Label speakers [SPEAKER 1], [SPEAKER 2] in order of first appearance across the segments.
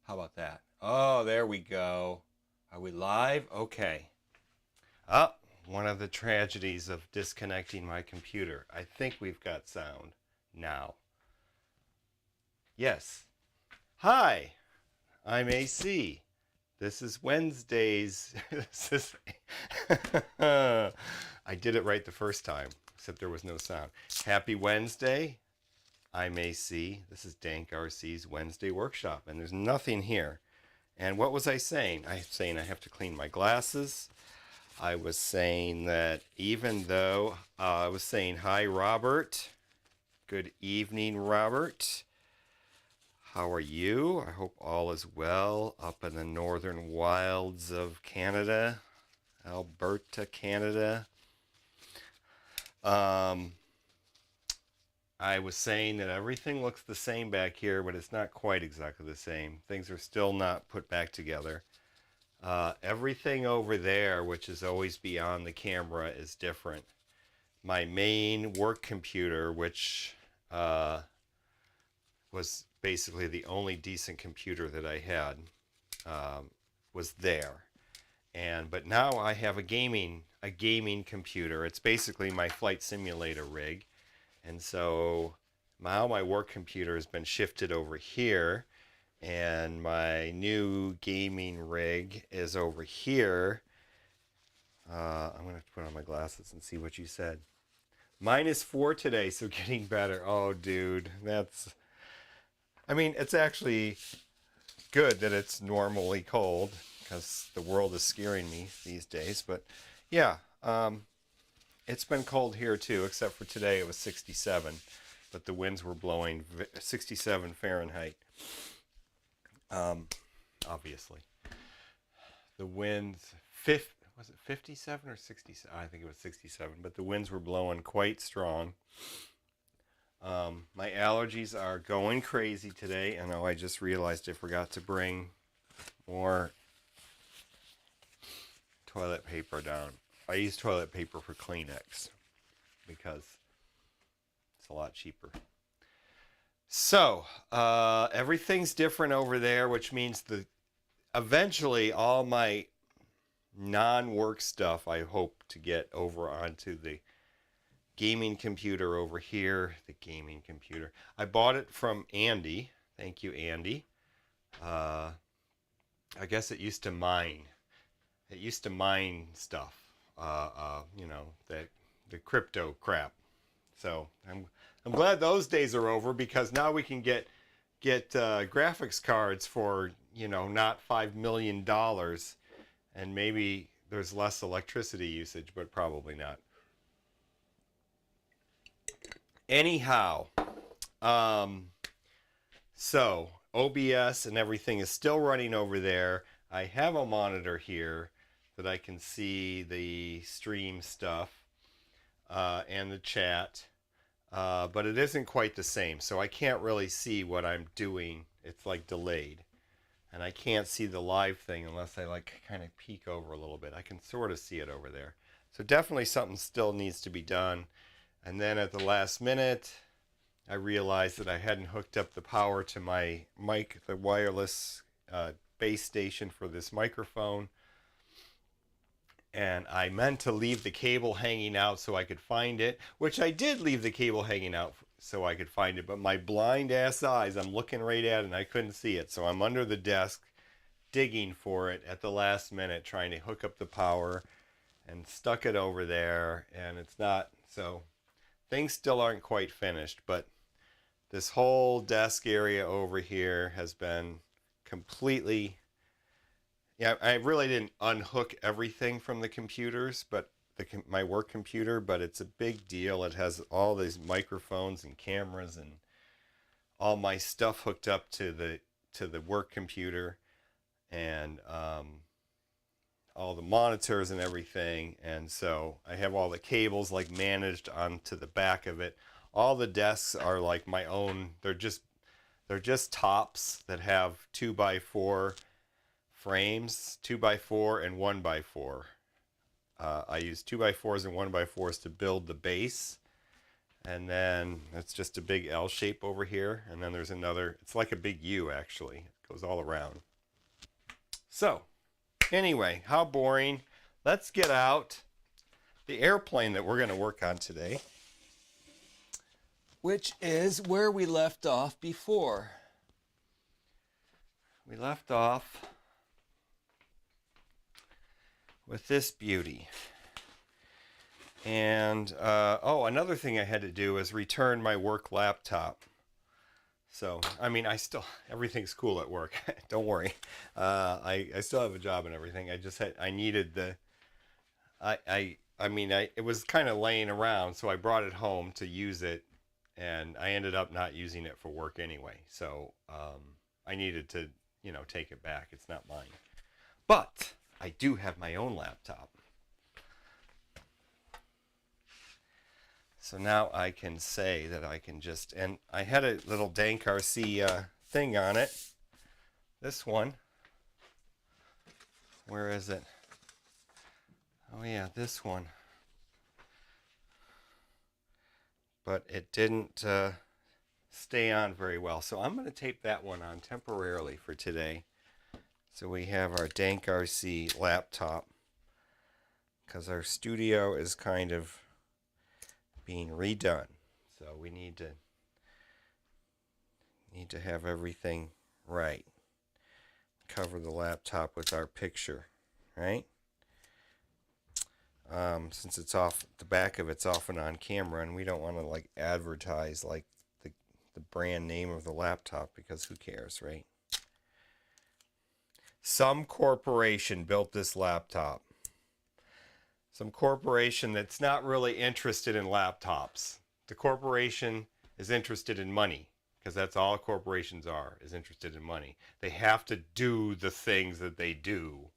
[SPEAKER 1] How about that? Oh, there we go. Are we live? Okay. Oh, one of the tragedies of disconnecting my computer. I think we've got sound now. Yes. Hi, I'm AC. This is Wednesdays. This is I did it right the first time, except there was no sound. Happy Wednesday. I'm AC. This is Dank RC's Wednesday workshop, and there's nothing here. And what was I saying? I was saying I have to clean my glasses. I was saying that even though I was saying hi, Robert. Good evening, Robert. How are you? I hope all is well up in the northern wilds of Canada, Alberta, Canada. I was saying that everything looks the same back here, but it's not quite exactly the same. Things are still not put back together. Everything over there, which is always beyond the camera, is different. My main work computer, which was basically the only decent computer that I had, was there. But now I have a gaming computer. It's basically my flight simulator rig. And so now my work computer has been shifted over here, and my new gaming rig is over here. I'm going to have to put on my glasses and see what you said. -4 today, so getting better. Oh, dude, it's actually good that it's normally cold because the world is scaring me these days. But yeah, it's been cold here too, except for today it was 67, but the winds were blowing 67 Fahrenheit. Obviously, the winds was it 57 or 67? I think it was 67, but the winds were blowing quite strong. My allergies are going crazy today, and I just realized I forgot to bring more toilet paper down. I use toilet paper for Kleenex because it's a lot cheaper. So everything's different over there, which means eventually all my non-work stuff I hope to get over onto the gaming computer over here. The gaming computer. I bought it from Andy. Thank you, Andy. I guess it used to mine. It used to mine stuff. The crypto crap. So I'm glad those days are over, because now we can get graphics cards for not $5 million, and maybe there's less electricity usage, but probably not. Anyhow, so OBS and everything is still running over there. I have a monitor here that I can see the stream stuff and the chat, but it isn't quite the same, so I can't really see what I'm doing. It's like delayed, and I can't see the live thing unless I like kind of peek over a little bit. I can sort of see it over there, so definitely something still needs to be done. And then at the last minute, I realized that I hadn't hooked up the power to my mic, the wireless base station for this microphone. And I meant to leave the cable hanging out so I could find it, which I did leave the cable hanging out so I could find it. But my blind ass eyes, I'm looking right at it and I couldn't see it. So I'm under the desk digging for it at the last minute, trying to hook up the power, and stuck it over there. And it's not, so things still aren't quite finished. But this whole desk area over here has been completely... Yeah, I really didn't unhook everything from the computers, but my work computer, but it's a big deal. It has all these microphones and cameras and all my stuff hooked up to the work computer, and all the monitors and everything. And so I have all the cables like managed onto the back of it. All the desks are like my own. They're just tops that have 2x4 frames, 2x4 and 1x4. I use 2x4s and 1x4s to build the base, and then it's just a big L shape over here, and then there's another, it's like a big U actually, Goes all around. So, anyway, how boring. Let's get out the airplane that we're going to work on today, which is where we left off before. We left off with this beauty. And, another thing I had to do is return my work laptop. So, I mean, everything's cool at work. Don't worry. I still have a job and everything. It was kind of laying around, so I brought it home to use it, and I ended up not using it for work anyway. So, I needed to, take it back. It's not mine. But I do have my own laptop. So now I can say that I can and I had a little dank RC thing on it. This one. Where is it? Oh yeah, this one. But it didn't stay on very well. So I'm going to tape that one on temporarily for today. So we have our dank RC laptop, because our studio is kind of being redone, so we need to have everything right. Cover the laptop with our picture, right? Since it's off, the back of it's off and on camera, and we don't want to advertise the brand name of the laptop, because who cares, right? Some corporation built this laptop. Some corporation that's not really interested in laptops. The corporation is interested in money, because that's all corporations are, is interested in money. They have to do the things that they do,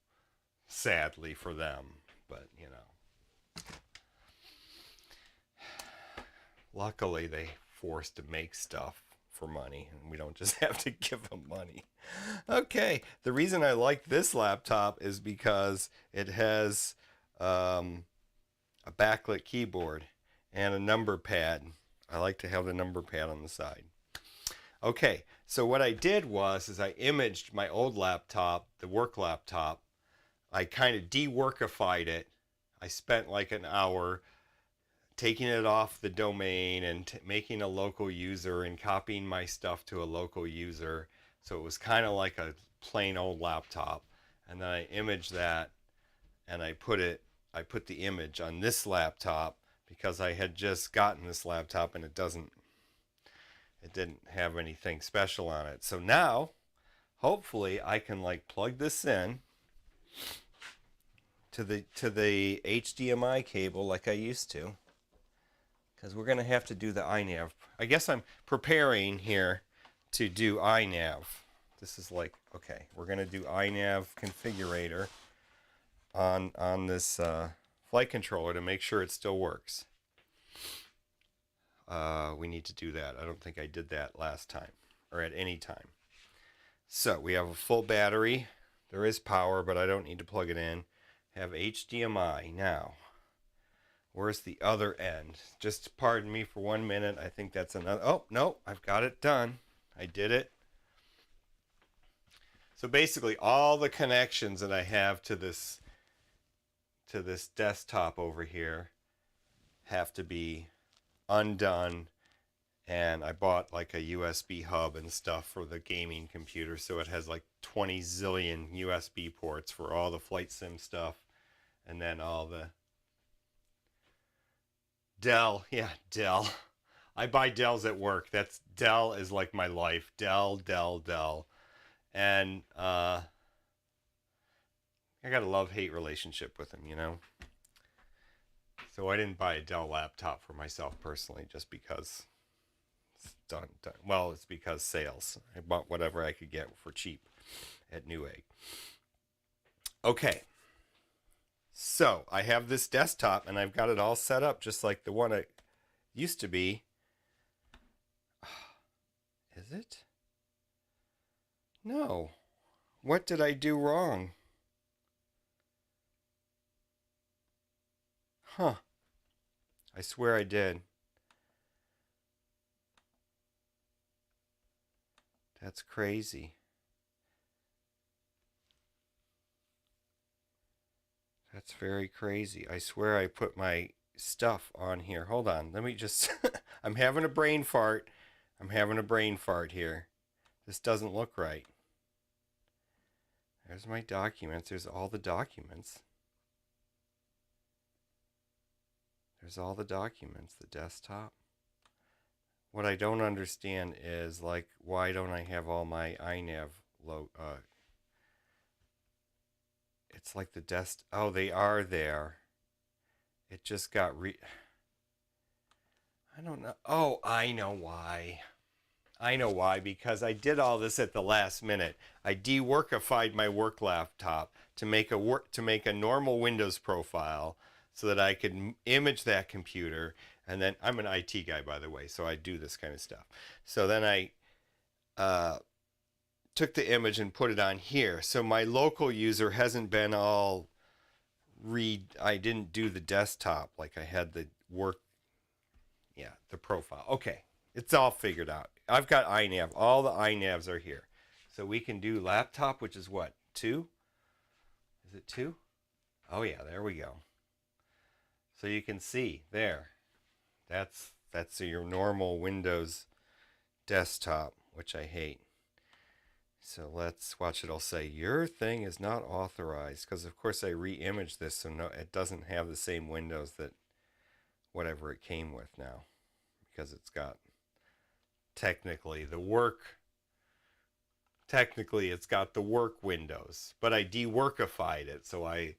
[SPEAKER 1] sadly for them, but luckily they forced to make stuff for money, and we don't just have to give them money. Okay, the reason I like this laptop is because it has a backlit keyboard and a number pad. I like to have the number pad on the side. Okay, so what I did is I imaged my old laptop, the work laptop. I kind of de-workified it. I spent like an hour taking it off the domain and making a local user and copying my stuff to a local user. So it was kind of like a plain old laptop. And then I imaged that, and I put the image on this laptop, because I had just gotten this laptop and it didn't have anything special on it. So now, hopefully, I can plug this in to the HDMI cable like I used to, because we're going to have to do the iNav. I guess I'm preparing here to do iNav. This is okay, we're going to do iNav configurator on this flight controller to make sure it still works. We need to do that. I don't think I did that last time, or at any time. So we have a full battery. There is power, but I don't need to plug it in. Have HDMI. Now, where's the other end? Just pardon me for 1 minute. I think that's another. Oh, no, I've got it done. I did it. So basically, all the connections that I have to this desktop over here have to be undone, and I bought a USB hub and stuff for the gaming computer, so it has 20 zillion USB ports for all the flight sim stuff, and then all the Dell. I buy Dells at work. Dell is my life. Dell. And I got a love-hate relationship with them, So I didn't buy a Dell laptop for myself personally, just because it's done. Well, it's because sales. I bought whatever I could get for cheap at Newegg. Okay. So I have this desktop, and I've got it all set up just like the one it used to be. Is it? No. What did I do wrong? Huh. I swear I did. That's crazy. That's very crazy. I swear I put my stuff on here. Hold on. Let me just... I'm having a brain fart. I'm having a brain fart here. This doesn't look right. There's my documents. There's all the documents. There's all the documents. The desktop. What I don't understand is, like, why don't I have all my iNav it's like the desk. Oh, they are there. It just got I don't know. Oh, I know why. I know why, because I did all this at the last minute. I deworkified my work laptop to make a normal Windows profile so that I could image that computer. And then I'm an IT guy, by the way, so I do this kind of stuff. So then I took the image and put it on here. So my local user hasn't been all I didn't do the desktop like I had the work. Yeah, the profile. Okay, it's all figured out. I've got iNav. All the iNavs are here. So we can do laptop, which is what? 2? Is it 2? Oh yeah, there we go. So you can see there. That's your normal Windows desktop, which I hate. So let's watch. It'll say your thing is not authorized, because of course I re-imaged this, so no, it doesn't have the same windows that whatever it came with now, because it's got technically it's got the work windows, but I deworkified it, so I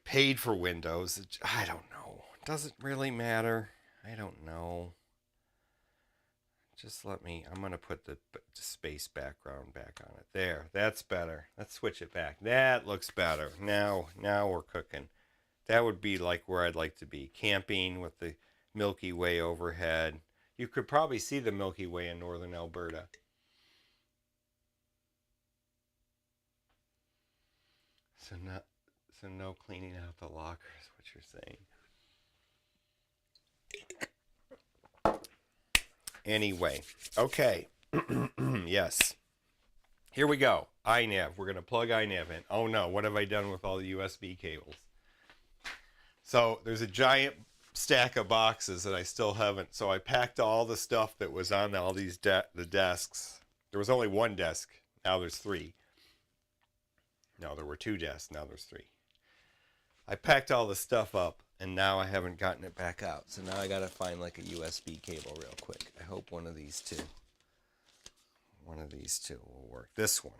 [SPEAKER 1] paid for Windows. I don't know. It doesn't really matter. I don't know. Just let me, I'm going to put the space background back on it. There, that's better. Let's switch it back. That looks better. Now we're cooking. That would be like where I'd like to be. Camping with the Milky Way overhead. You could probably see the Milky Way in northern Alberta. So no cleaning out the lockers, what you're saying. Anyway, okay. Yes. Here we go. iNav. We're going to plug iNav in. Oh no, what have I done with all the USB cables? So there's a giant stack of boxes that I still haven't. So I packed all the stuff that was on all these the desks. There was only one desk. Now there's 3. No, there were 2 desks. Now there's 3. I packed all the stuff up, and now I haven't gotten it back out. So now I got to find like a USB cable real quick. I hope one of these two will work. This one.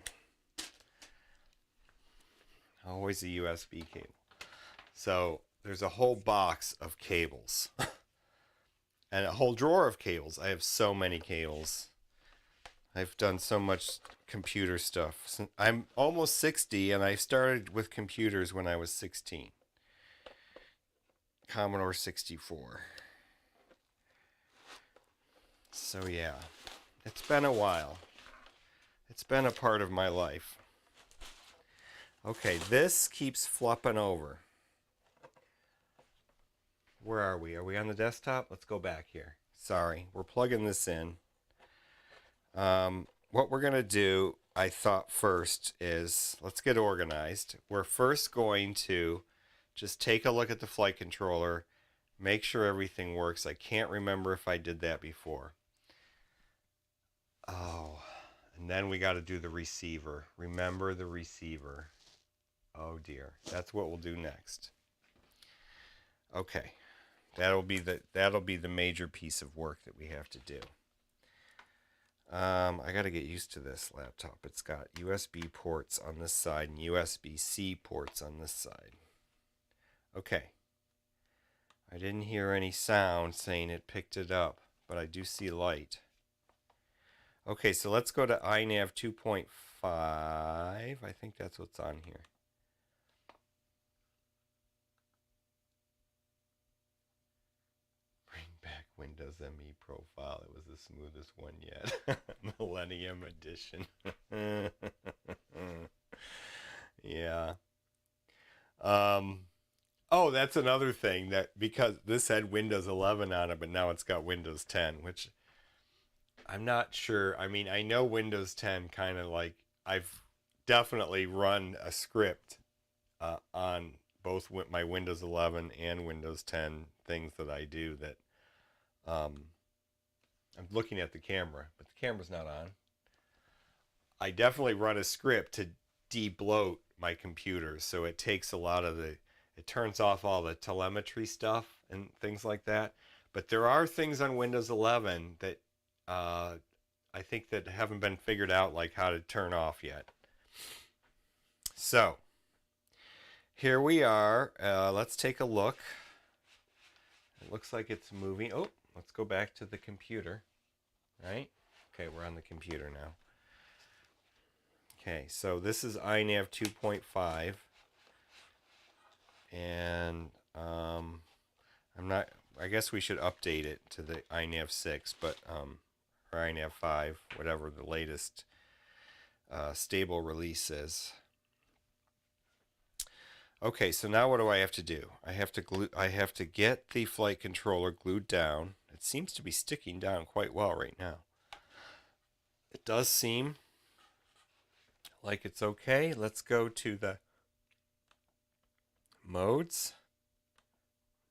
[SPEAKER 1] Always a USB cable. So there's a whole box of cables and a whole drawer of cables. I have so many cables. I've done so much computer stuff. I'm almost 60, and I started with computers when I was 16. Commodore 64. So yeah, it's been a while. It's been a part of my life. Okay, this keeps flopping over. Where are we? Are we on the desktop? Let's go back here. Sorry, we're plugging this in. What we're going to do, I thought first, is let's get organized. We're first going to just take a look at the flight controller, make sure everything works. I can't remember if I did that before. Oh, and then we got to do the receiver. Remember the receiver. Oh dear, that's what we'll do next. Okay, that'll be the major piece of work that we have to do. I got to get used to this laptop. It's got USB ports on this side and USB-C ports on this side. Okay. I didn't hear any sound saying it picked it up, but I do see light. Okay, so let's go to iNav 2.5. I think that's what's on here. Back Windows ME profile. It was the smoothest one yet. Millennium Edition. Yeah. Oh, that's another thing, that because this had Windows 11 on it, but now it's got Windows 10, which I'm not sure. I mean, I know Windows 10 kind of like, I've definitely run a script on both my Windows 11 and Windows 10 things that I do that I'm looking at the camera, but the camera's not on. I definitely run a script to de-bloat my computer, so it takes a lot of it turns off all the telemetry stuff and things like that. But there are things on Windows 11 that I think that haven't been figured out, like how to turn off yet. So here we are. Let's take a look. It looks like it's moving. Oh, let's go back to the computer. Right? Okay, we're on the computer now. Okay, so this is iNav 2.5. And I guess we should update it to the iNav 6, but or iNav 5, whatever the latest stable release is. Okay, so now what do I have to do? I have to get the flight controller glued down. It seems to be sticking down quite well right now. It does seem like it's okay. Let's go to the modes.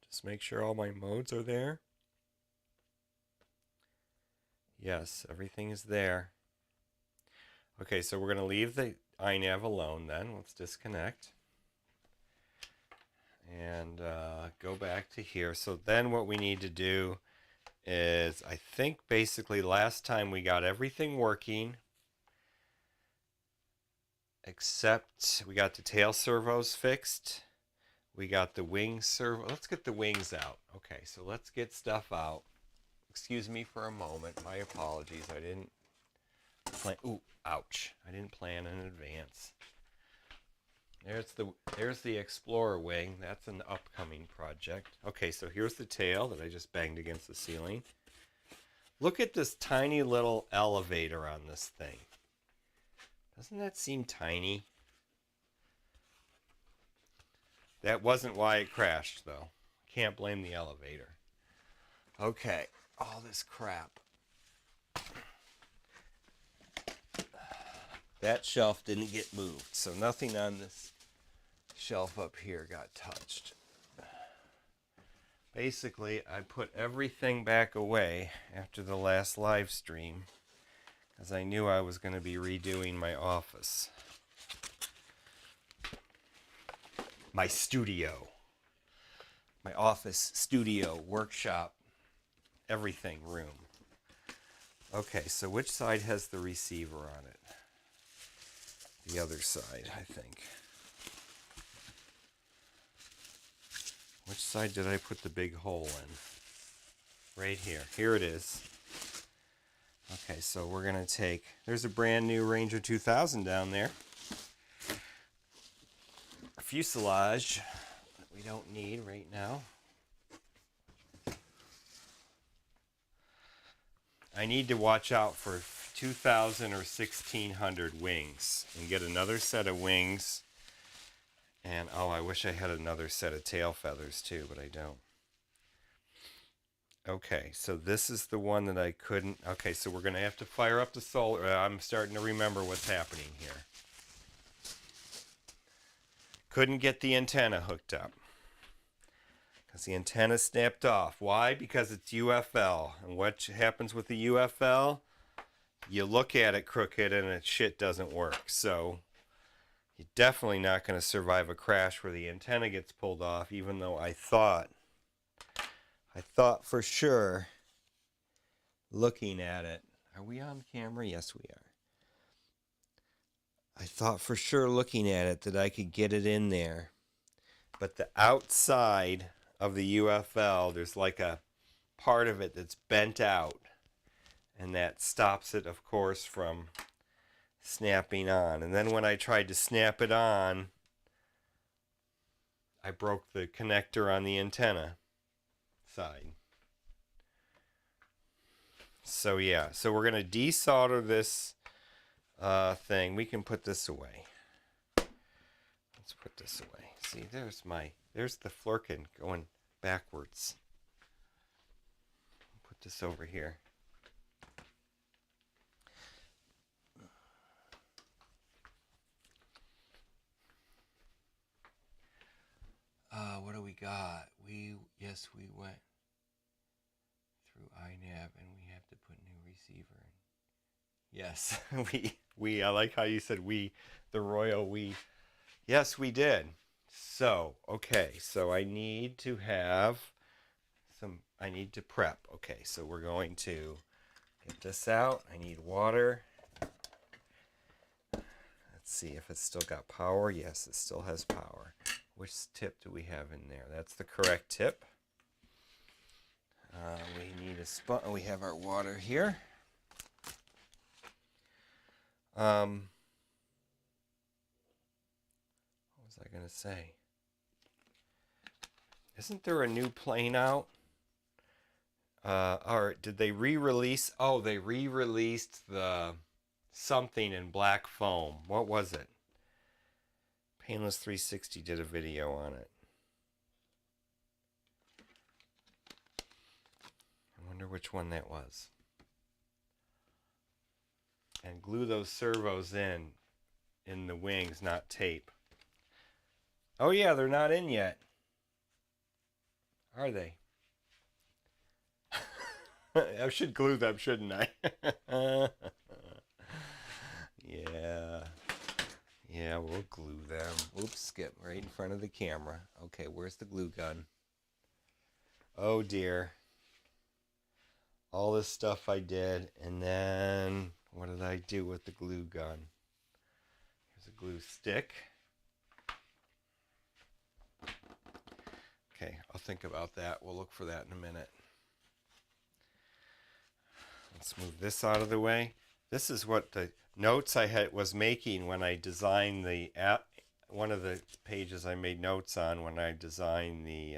[SPEAKER 1] Just make sure all my modes are there. Yes, everything is there. Okay, so we're going to leave the iNav alone then. Let's disconnect. And go back to here. So then what we need to do is, I think basically last time we got everything working, except we got the tail servos fixed. We got the wing servo. Let's get the wings out. Okay, so let's get stuff out. Excuse me for a moment. My apologies. I didn't plan. Ooh, ouch. I didn't plan in advance. There's the Explorer wing. That's an upcoming project. Okay, so here's the tail that I just banged against the ceiling. Look at this tiny little elevator on this thing. Doesn't that seem tiny? That wasn't why it crashed, though. Can't blame the elevator. Okay, all this crap. That shelf didn't get moved, so nothing on this shelf up here got touched. Basically, I put everything back away after the last live stream because I knew I was going to be redoing my office. My studio. My office, studio, workshop, everything room. Okay, so which side has the receiver on it? The other side, I think. Which side did I put the big hole in? Right here. Here it is. Okay, so we're going to take... There's a brand new Ranger 2000 down there. A fuselage that we don't need right now. I need to watch out for 2,000 or 1,600 wings and get another set of wings. And oh, I wish I had another set of tail feathers too, but I don't. Okay, so this is the one that I couldn't. Okay, so we're going to have to fire up the solar. I'm starting to remember what's happening here. Couldn't get the antenna hooked up because the antenna snapped off. Why? Because it's UFL. And what happens with the UFL? You look at it crooked and it shit doesn't work. So you're definitely not going to survive a crash where the antenna gets pulled off, even though I thought for sure, looking at it. Are we on camera? Yes, we are. I thought for sure looking at it that I could get it in there. But the outside of the UFL, there's like a part of it that's bent out. And that stops it, of course, from snapping on. And then when I tried to snap it on, I broke the connector on the antenna side. So yeah, so we're going to desolder this thing. We can put this away. Let's put this away. See, there's the flirkin going backwards. Put this over here. What do we got? Yes, we went through iNav and we have to put new receiver in. Yes, I like how you said we, the royal we. Yes, we did. So, okay, so I need to prep. Okay, so we're going to get this out. I need water. Let's see if it's still got power. Yes, it still has power. Which tip do we have in there? That's the correct tip. We need a spot. We have our water here. What was I going to say? Isn't there a new plane out? Or did they re-release? Oh, they re-released the something in black foam. What was it? Painless 360 did a video on it. I wonder which one that was. And glue those servos in the wings, not tape. Oh yeah, they're not in yet. Are they? I should glue them, shouldn't I? Yeah. Yeah, we'll glue them. Oops, skip right in front of the camera. Okay, where's the glue gun? Oh dear. All this stuff I did, and then what did I do with the glue gun? Here's a glue stick. Okay, I'll think about that. We'll look for that in a minute. Let's move this out of the way. This is what the notes I was making when I designed the app. One of the pages I made notes on when I designed the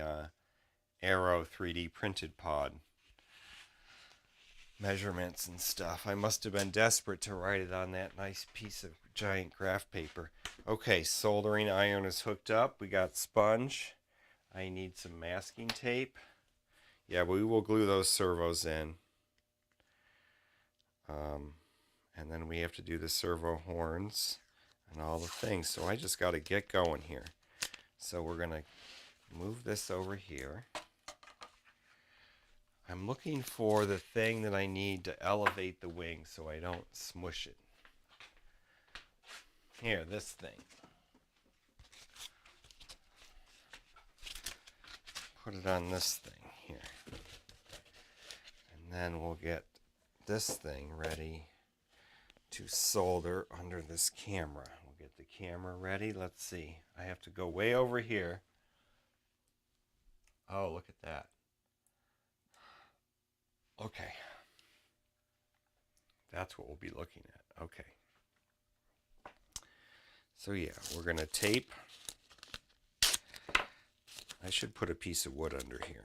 [SPEAKER 1] Aero 3D printed pod. Measurements and stuff. I must have been desperate to write it on that nice piece of giant graph paper. Okay, soldering iron is hooked up. We got sponge. I need some masking tape. Yeah, we will glue those servos in. And then we have to do the servo horns and all the things. So I just got to get going here. So we're going to move this over here. I'm looking for the thing that I need to elevate the wing so I don't smush it. Here, this thing. Put it on this thing here. And then we'll get this thing ready to solder under this camera. We'll get the camera ready. Let's see. I have to go way over here. Oh, look at that. Okay. That's what we'll be looking at. Okay. So yeah, we're going to tape. I should put a piece of wood under here.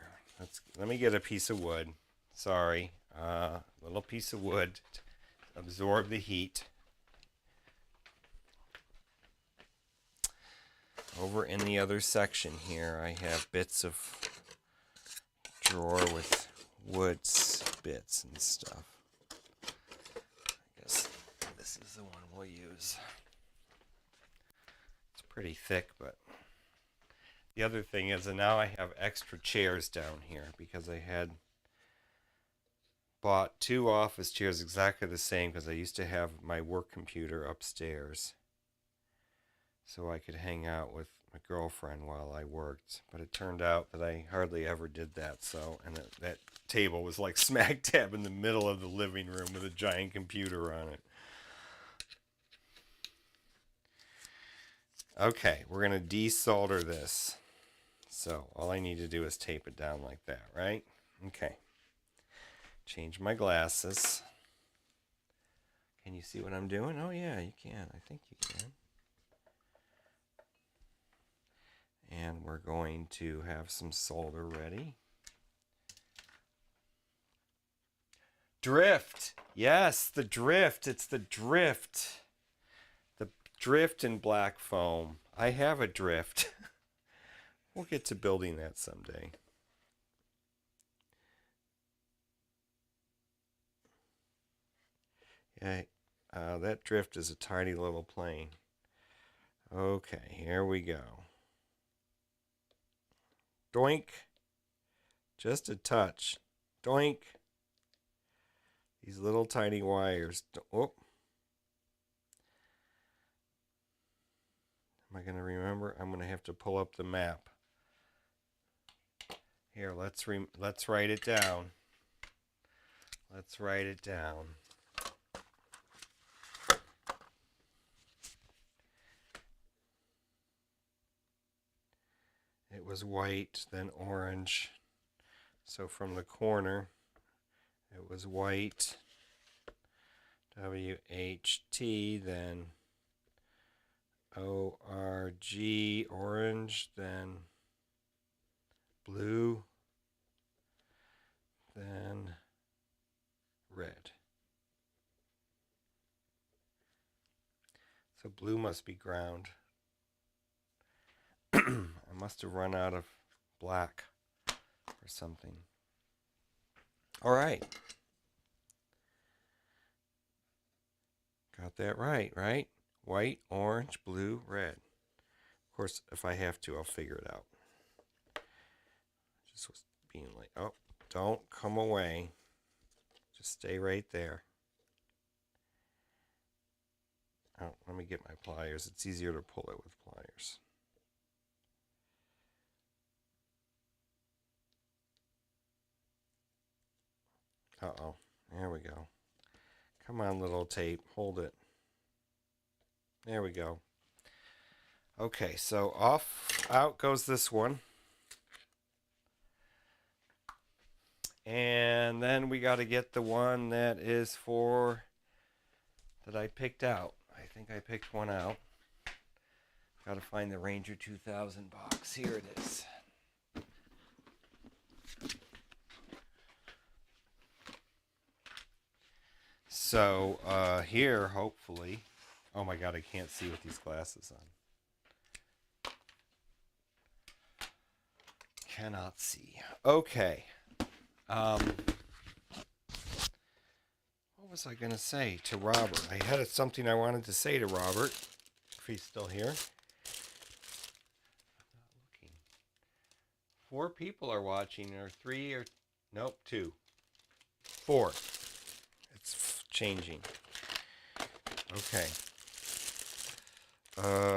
[SPEAKER 1] Let me get a piece of wood. Sorry. Little piece of wood to absorb the heat. Over in the other section here, I have bits of drawer with wood bits and stuff. I guess this is the one we'll use. It's pretty thick, but the other thing is that now I have extra chairs down here because I had bought 2 office chairs exactly the same because I used to have my work computer upstairs so I could hang out with my girlfriend while I worked. But it turned out that I hardly ever did that. And that table was like smack dab in the middle of the living room with a giant computer on it. Okay, we're going to desolder this. So all I need to do is tape it down like that, right? Okay. Change my glasses. Can you see what I'm doing? Oh yeah, you can. I think you can. And we're going to have some solder ready. Drift. Yes, the drift. It's the drift. The drift in black foam. I have a drift. We'll get to building that someday. Yeah, that drift is a tiny little plane. Okay, here we go. Doink. Just a touch. Doink. These little tiny wires. Oh. Am I going to remember? I'm going to have to pull up the map. Here, let's write it down. Let's write it down. It was white, then orange. So from the corner, it was white, WHT, then ORG, orange, then blue, then red. So blue must be ground. I must have run out of black or something. All right. Got that right, right? White, orange, blue, red. Of course, if I have to, I'll figure it out. Just was being like, oh, don't come away. Just stay right there. Oh, let me get my pliers. It's easier to pull it with pliers. Uh-oh. There we go. Come on, little tape. Hold it. There we go. Okay, so out goes this one. And then we got to get the one that is that I picked out. I think I picked one out. Got to find the Ranger 2000 box. Here it is. So here, hopefully. Oh my God, I can't see with these glasses on. Cannot see. Okay. What was I going to say to Robert? I had something I wanted to say to Robert, if he's still here. I'm not looking. 4 people are watching, or 3, or nope, 2. 4. It's changing. Okay.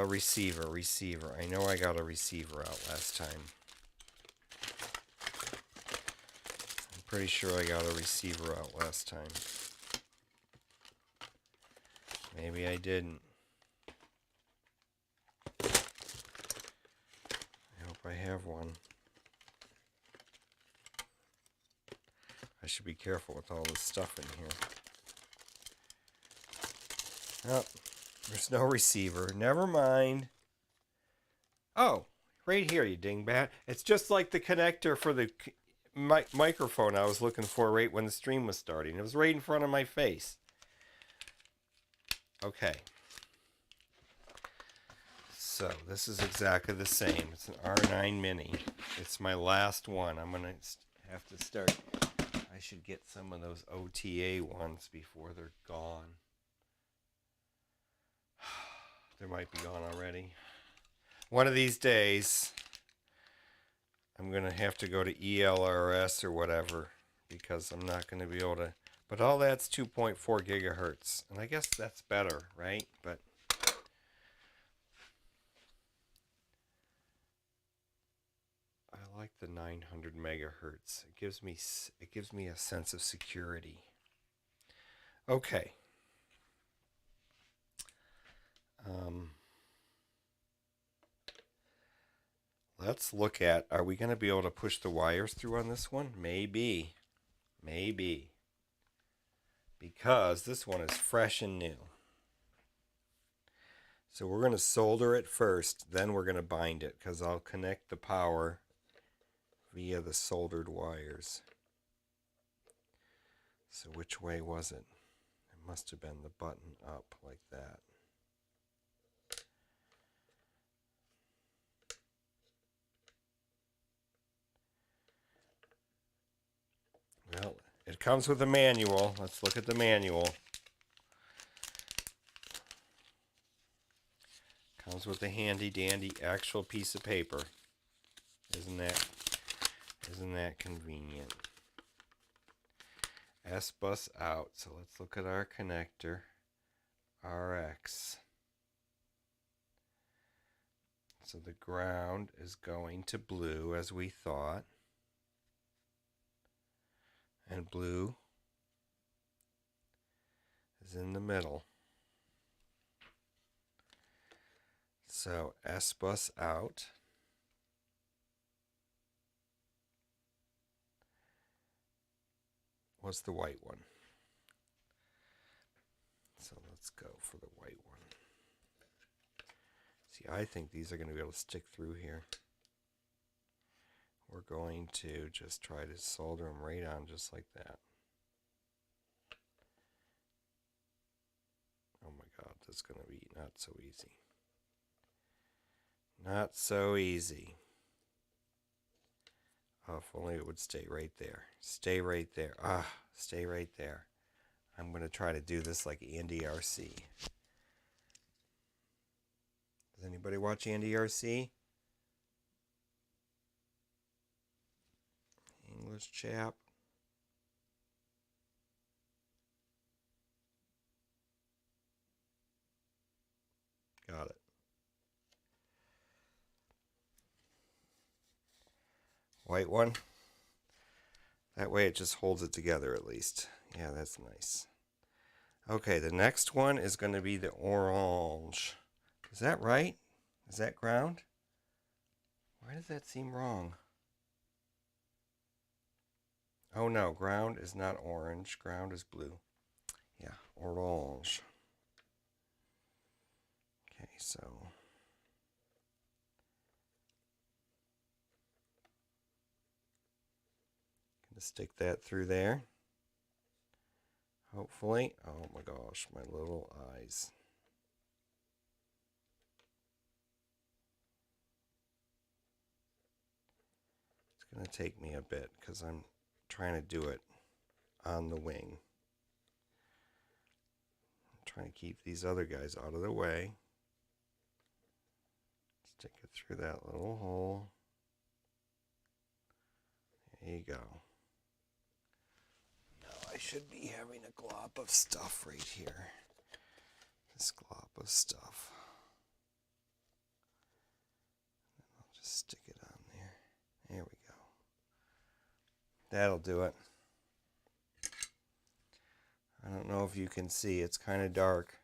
[SPEAKER 1] Receiver. I know I got a receiver out last time. I'm pretty sure I got a receiver out last time. Maybe I didn't. I hope I have one. I should be careful with all this stuff in here. Oh, there's no receiver. Never mind. Oh, right here, you dingbat. It's just like the connector for the microphone I was looking for right when the stream was starting. It was right in front of my face. Okay. So this is exactly the same. It's an R9 Mini. It's my last one. I'm going to have to start. I should get some of those OTA ones before they're gone. They might be gone already. One of these days, I'm going to have to go to ELRS or whatever because I'm not going to be able to. But all that's 2.4 gigahertz. And I guess that's better, right? But I like the 900 megahertz. It gives me a sense of security. Okay. Let's look at, are we going to be able to push the wires through on this one? Maybe. Because this one is fresh and new. So we're going to solder it first, then we're going to bind it, because I'll connect the power via the soldered wires. So which way was it? It must have been the button up like that. Well, it comes with a manual. Let's look at the manual. Comes with a handy dandy actual piece of paper. Isn't that convenient? S bus out. So let's look at our connector. RX. So the ground is going to blue as we thought. And blue is in the middle. So S bus out. What's the white one? So let's go for the white one. See, I think these are going to be able to stick through here. We're going to just try to solder them right on just like that. Oh my God, this is going to be not so easy. Not so easy. Oh, if only it would stay right there. Stay right there. Stay right there. I'm going to try to do this like Andy RC. Does anybody watch Andy RC? English chap. Got it. White one. That way it just holds it together at least. Yeah, that's nice. Okay, the next one is going to be the orange. Is that right? Is that ground? Why does that seem wrong? Oh no, ground is not orange. Ground is blue. Yeah, orange. Okay, so gonna stick that through there. Hopefully. Oh my gosh, my little eyes. It's gonna take me a bit because I'm trying to do it on the wing. I'm trying to keep these other guys out of the way. Stick it through that little hole. There you go. Now I should be having a glop of stuff right here. This glop of stuff. I'll just stick it on there. There we go. That'll do it. I don't know if you can see, it's kind of dark.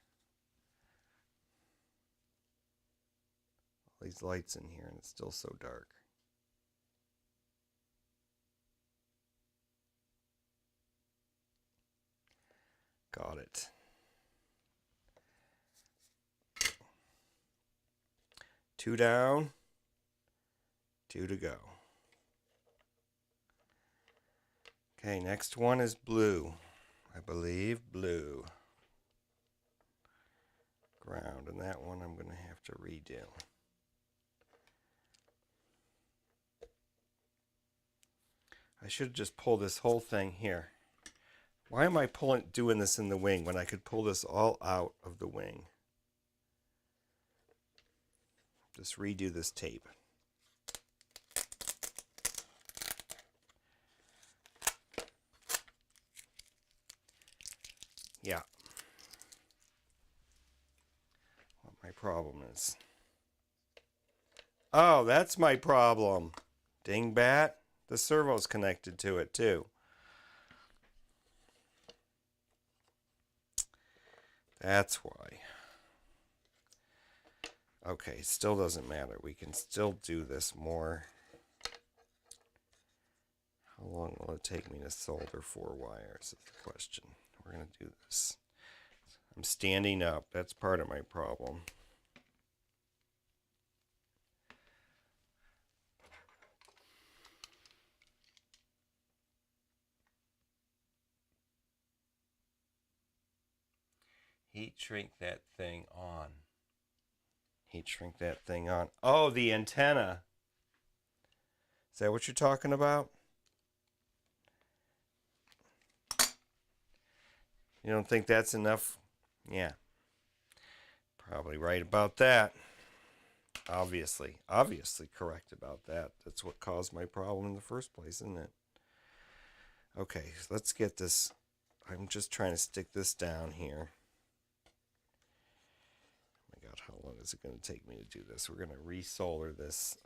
[SPEAKER 1] All these lights in here and it's still so dark. Got it. Two down, two to go. Okay, next one is blue. I believe blue. Ground, and that one I'm going to have to redo. I should just pull this whole thing here. Why am I doing this in the wing when I could pull this all out of the wing? Just redo this tape. Yeah. What my problem is. Oh, that's my problem. Dingbat. The servo's connected to it too. That's why. Okay, still doesn't matter. We can still do this more. How long will it take me to solder 4 wires is the question. We're going to do this. I'm standing up. That's part of my problem. Heat shrink that thing on. Heat shrink that thing on. Oh, the antenna. Is that what you're talking about? You don't think that's enough? Yeah. Probably right about that. Obviously correct about that. That's what caused my problem in the first place, isn't it? Okay, so let's get this. I'm just trying to stick this down here. Oh my God, how long is it going to take me to do this? We're going to resolder this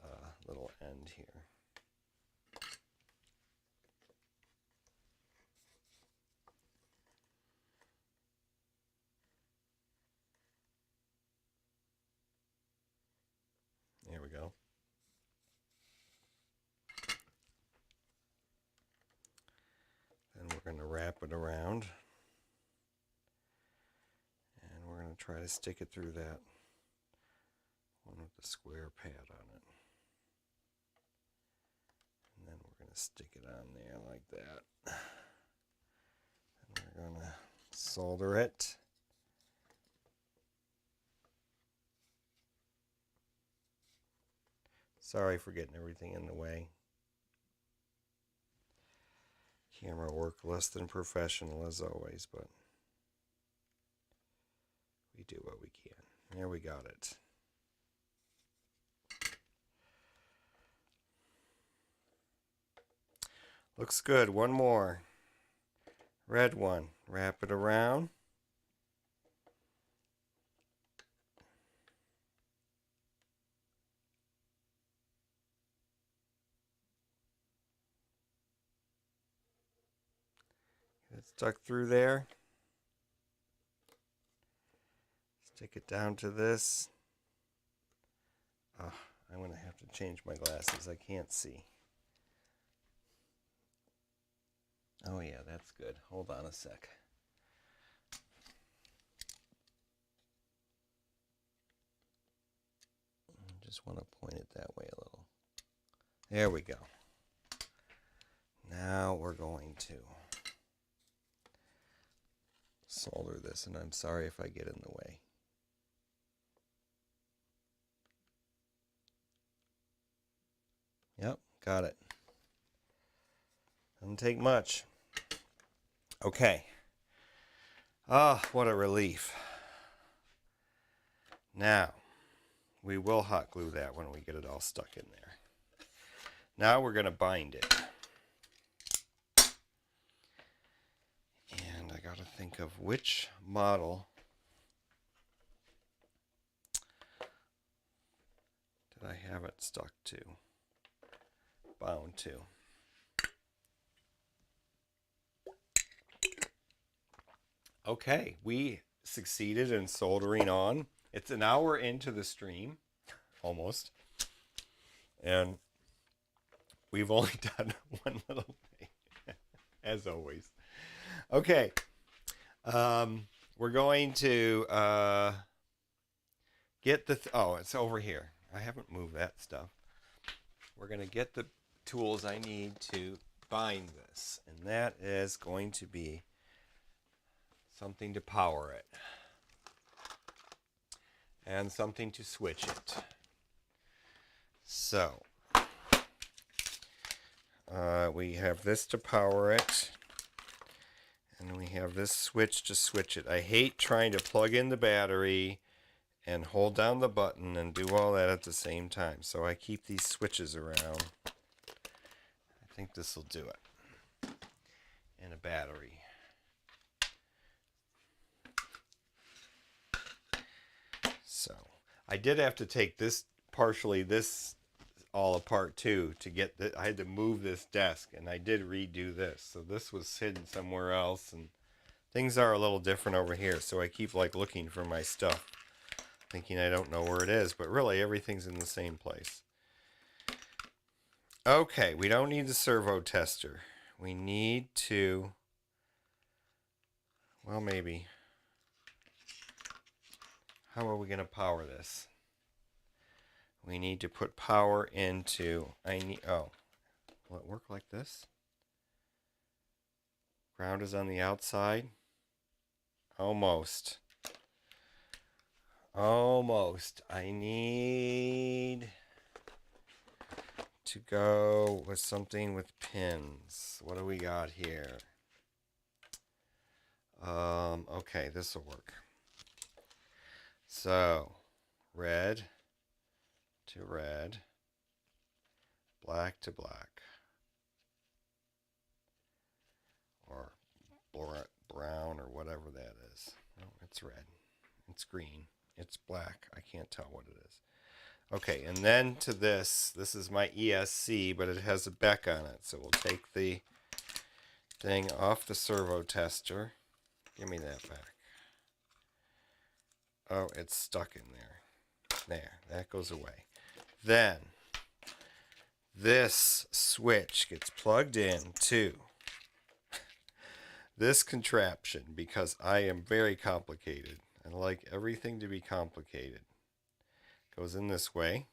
[SPEAKER 1] little end here. There we go. Then we're going to wrap it around. And we're going to try to stick it through that one with the square pad on it. And then we're going to stick it on there like that. And we're going to solder it. Sorry for getting everything in the way. Camera work less than professional as always, but we do what we can. There, we got it. Looks good. One more. Red one. Wrap it around. Get it stuck through there. Stick it down to this. Oh, I'm going to have to change my glasses. I can't see. Oh yeah, that's good. Hold on a sec. I just want to point it that way a little. There we go. Now we're going to solder this, and I'm sorry if I get in the way. Yep, got it. Doesn't take much. Okay. Ah, what a relief. Now, we will hot glue that when we get it all stuck in there. Now we're going to bind it. And I got to think of which model did I have it stuck to, bound to. Okay, we succeeded in soldering on. It's an hour into the stream, almost. And we've only done one little thing, as always. Okay, we're going to get the, oh, it's over here. I haven't moved that stuff. We're going to get the tools I need to bind this. And that is going to be something to power it. And something to switch it. So, we have this to power it. And we have this switch to switch it. I hate trying to plug in the battery and hold down the button and do all that at the same time. So I keep these switches around. I think this will do it. And a battery. So I did have to take this this all apart too to get the, I had to move this desk, and I did redo this. So this was hidden somewhere else, and things are a little different over here. So I keep like looking for my stuff, thinking I don't know where it is, but really everything's in the same place. Okay, we don't need the servo tester. We need to, well, maybe. How are we going to power this? We need to put power into, oh, will it work like this? Ground is on the outside. Almost. Almost. I need to go with something with pins. What do we got here? Okay, this will work. So, red, to red, black to black, or brown or whatever that is. No, it's red. It's green. It's black. I can't tell what it is. Okay, and then to this is my ESC, but it has a beck on it. So we'll take the thing off the servo tester. Give me that back. Oh, it's stuck in there. There, that goes away. Then, this switch gets plugged in to this contraption because I am very complicated. I like everything to be complicated. Goes in this way.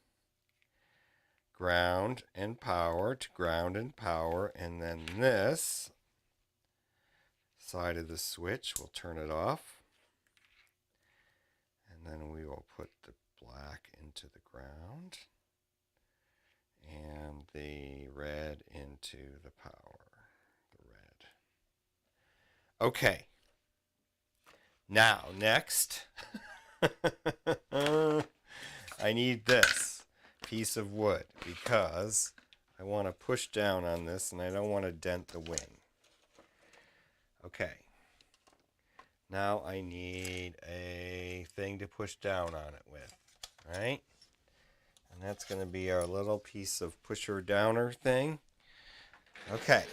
[SPEAKER 1] Ground and power to ground and power. And then this side of the switch, we'll turn it off. And then we will put the black into the ground. And the red into the power. The red. Okay. Now, next. I need this piece of wood because I want to push down on this and I don't want to dent the wing. Okay. Now I need a thing to push down on it with. Right? And that's going to be our little piece of pusher downer thing. Okay.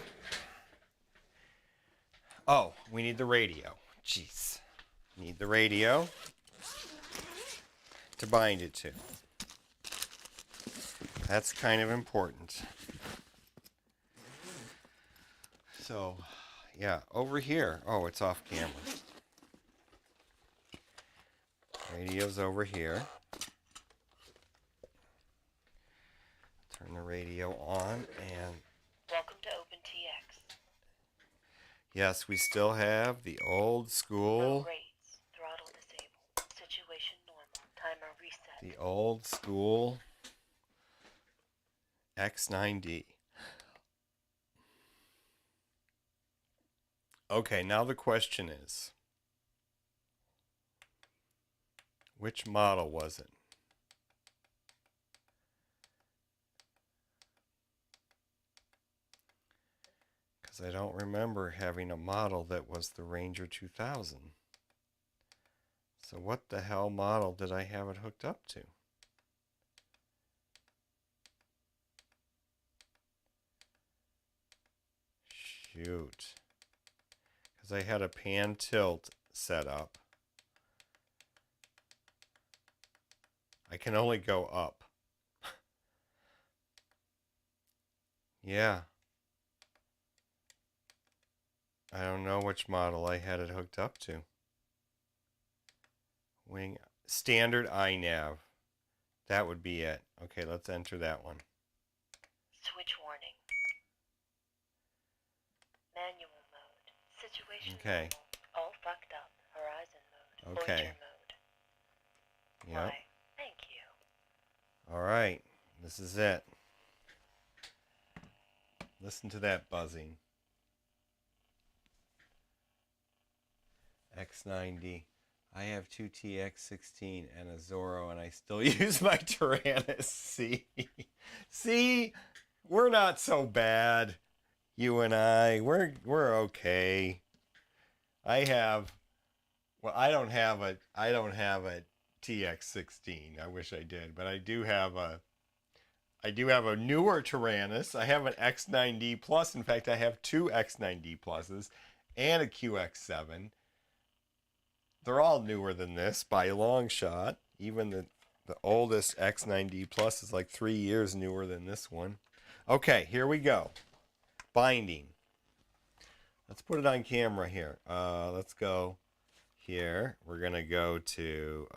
[SPEAKER 1] Oh, we need the radio. Jeez. Need the radio to bind it to. That's kind of important. So, yeah, over here. Oh, it's off camera. Radio's over here. Turn the radio on and...
[SPEAKER 2] Welcome to OpenTX.
[SPEAKER 1] Yes, we still have the old school...
[SPEAKER 2] Rates, throttle disabled, situation normal, timer reset.
[SPEAKER 1] The old school X9D. Okay, now the question is, which model was it? Because I don't remember having a model that was the Ranger 2000. So what the hell model did I have it hooked up to? Shoot. Because I had a pan tilt set up. I can only go up. Yeah. I don't know which model I had it hooked up to. Wing standard iNav. That would be it. Okay, let's enter that one.
[SPEAKER 2] Switch warning. Manual mode. Situation
[SPEAKER 1] Okay.
[SPEAKER 2] normal. All fucked up. Horizon mode.
[SPEAKER 1] Okay.
[SPEAKER 2] Voyager mode.
[SPEAKER 1] Yep.
[SPEAKER 2] Why? Thank you.
[SPEAKER 1] All right. This is it. Listen to that buzzing. X9D. I have two TX16 and a Zorro, and I still use my Tyrannus. See? See? We're not so bad. You and I. We're okay. I don't have a TX16. I wish I did, but I do have a newer Tyrannus. I have an X9D Plus. In fact, I have two X9D Pluses and a QX7. They're all newer than this by a long shot. Even the oldest X9D Plus is like 3 years newer than this one. Okay, here we go. Binding. Let's put it on camera here. Let's go here. We're going to go to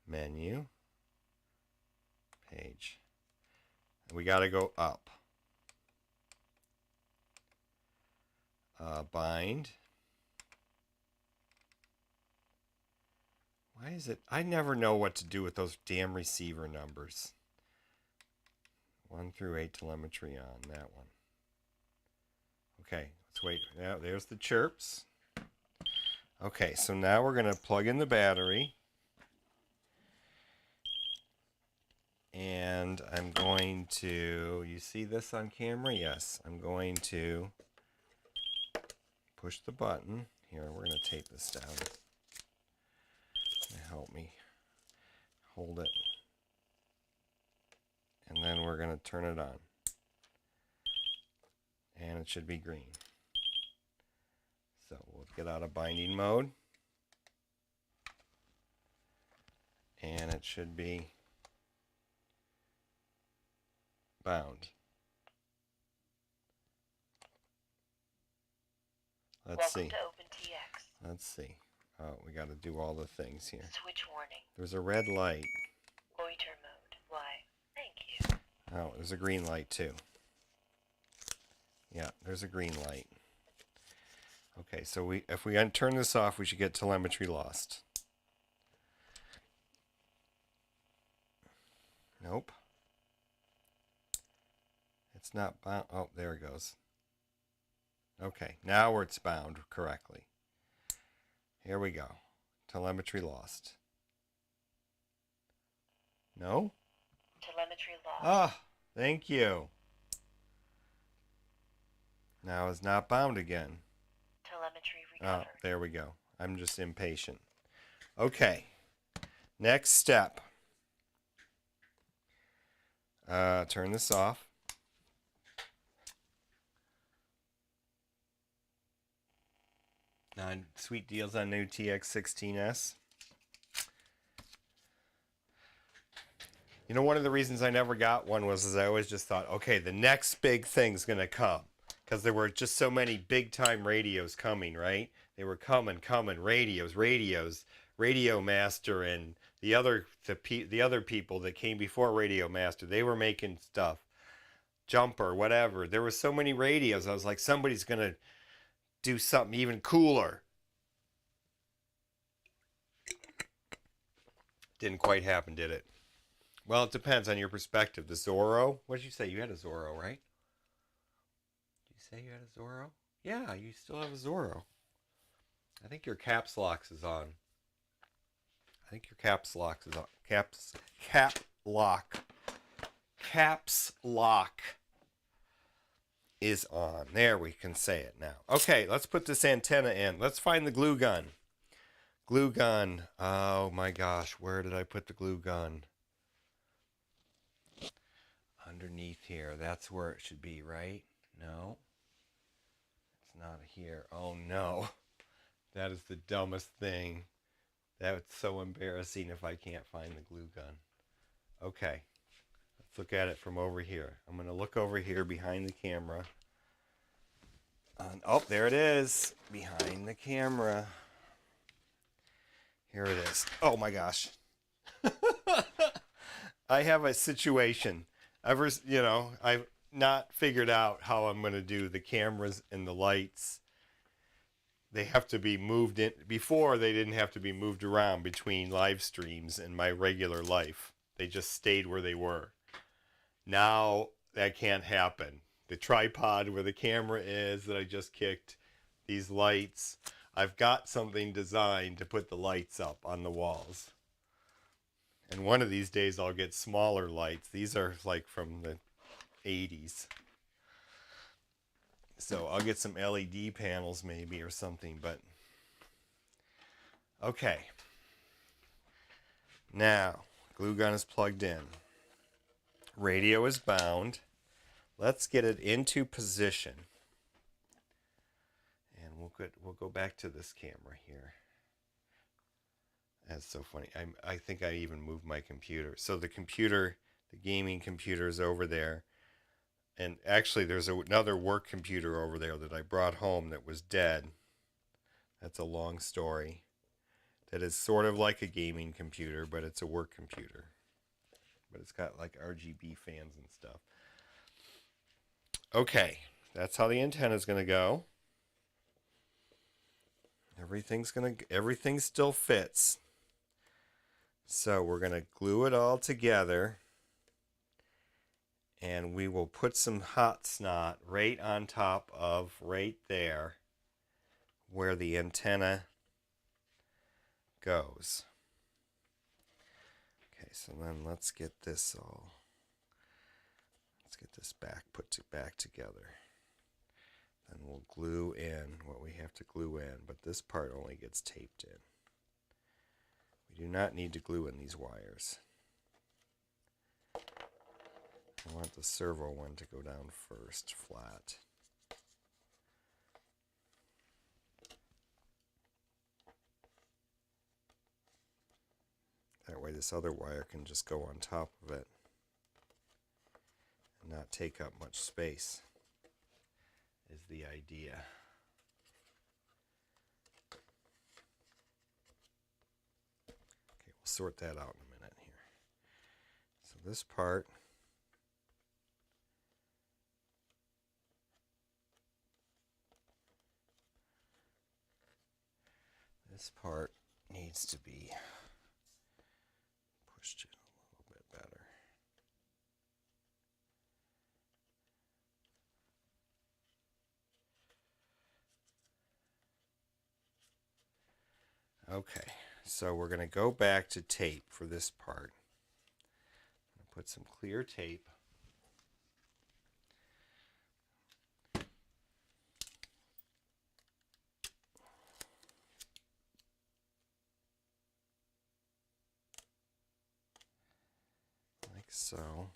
[SPEAKER 1] menu, page. We got to go up. Bind. Why is it? I never know what to do with those damn receiver numbers. 1 through 8 telemetry on that one. Okay, let's wait. Now there's the chirps. Okay, so now we're going to plug in the battery. And I'm going to, you see this on camera? Yes, I'm going to push the button. Here, we're going to tape this down. Help me hold it. And then we're going to turn it on. And it should be green. So we'll get out of binding mode. And it should be bound. Let's
[SPEAKER 2] Welcome
[SPEAKER 1] see.
[SPEAKER 2] to OpenTX.
[SPEAKER 1] Let's see. Oh, we got to do all the things here.
[SPEAKER 2] Switch warning.
[SPEAKER 1] There's a red light.
[SPEAKER 2] Loiter mode. Why? Thank you.
[SPEAKER 1] Oh, there's a green light too. Yeah, there's a green light. Okay, so if we turn this off, we should get telemetry lost. Nope. It's not bound. Oh, there it goes. Okay, now it's bound correctly. Here we go. Telemetry lost. No?
[SPEAKER 2] Telemetry lost.
[SPEAKER 1] Ah, thank you. Now it's not bound again.
[SPEAKER 2] Telemetry
[SPEAKER 1] Oh,
[SPEAKER 2] recovered.
[SPEAKER 1] there we go. I'm just impatient. Okay. Next step. Turn this off. Sweet deals on new TX16S. You know, one of the reasons I never got one was I always just thought, okay, the next big thing's going to come. Because there were just so many big-time radios coming, right? They were coming, radios, Radio Master, and the other people that came before Radio Master, they were making stuff. Jumper, whatever. There were so many radios. I was like, somebody's going to do something even cooler. Didn't quite happen, did it? Well, it depends on your perspective. The Zorro. What did you say? You had a Zorro, right? Did you say you had a Zorro? Yeah, you still have a Zorro. I think your caps lock is on. I think your caps lock is on. Caps lock is on. There, we can say it now. Okay, let's put this antenna in. Let's find the glue gun. Glue gun. Oh my gosh, where did I put the glue gun? Underneath here. That's where it should be, right? No. It's not here. Oh no. That is the dumbest thing. That's so embarrassing if I can't find the glue gun. Okay. Let's look at it from over here. I'm going to look over here behind the camera. Oh, there it is. Behind the camera. Here it is. Oh my gosh. I have a situation. I've not figured out how I'm going to do the cameras and the lights. They have to be moved in. Before, they didn't have to be moved around between live streams and my regular life. They just stayed where they were. Now, that can't happen. The tripod where the camera is that I just kicked, these lights. I've got something designed to put the lights up on the walls. And one of these days I'll get smaller lights. These are like from the 80s. So I'll get some LED panels maybe or something, but okay. Now, glue gun is plugged in. Radio is bound. Let's get it into position. And we'll go back to this camera here. That's so funny. I think I even moved my computer. So the gaming computer is over there. And actually there's another work computer over there that I brought home that was dead. That's a long story. That is sort of like a gaming computer, but it's a work computer. But it's got like RGB fans and stuff. Okay, that's how the antenna is going to go. Everything still fits. So we're going to glue it all together. And we will put some hot snot right on top of right there where the antenna goes. Okay, so then let's get this put back together. Then we'll glue in what we have to glue in, but this part only gets taped in. We do not need to glue in these wires. I want the servo one to go down first, flat. That way this other wire can just go on top of it and not take up much space, is the idea. Okay, we'll sort that out in a minute here. So this part needs to be pushed in a little bit better. Okay, so we're going to go back to tape for this part. I'm going to put some clear tape. Like so.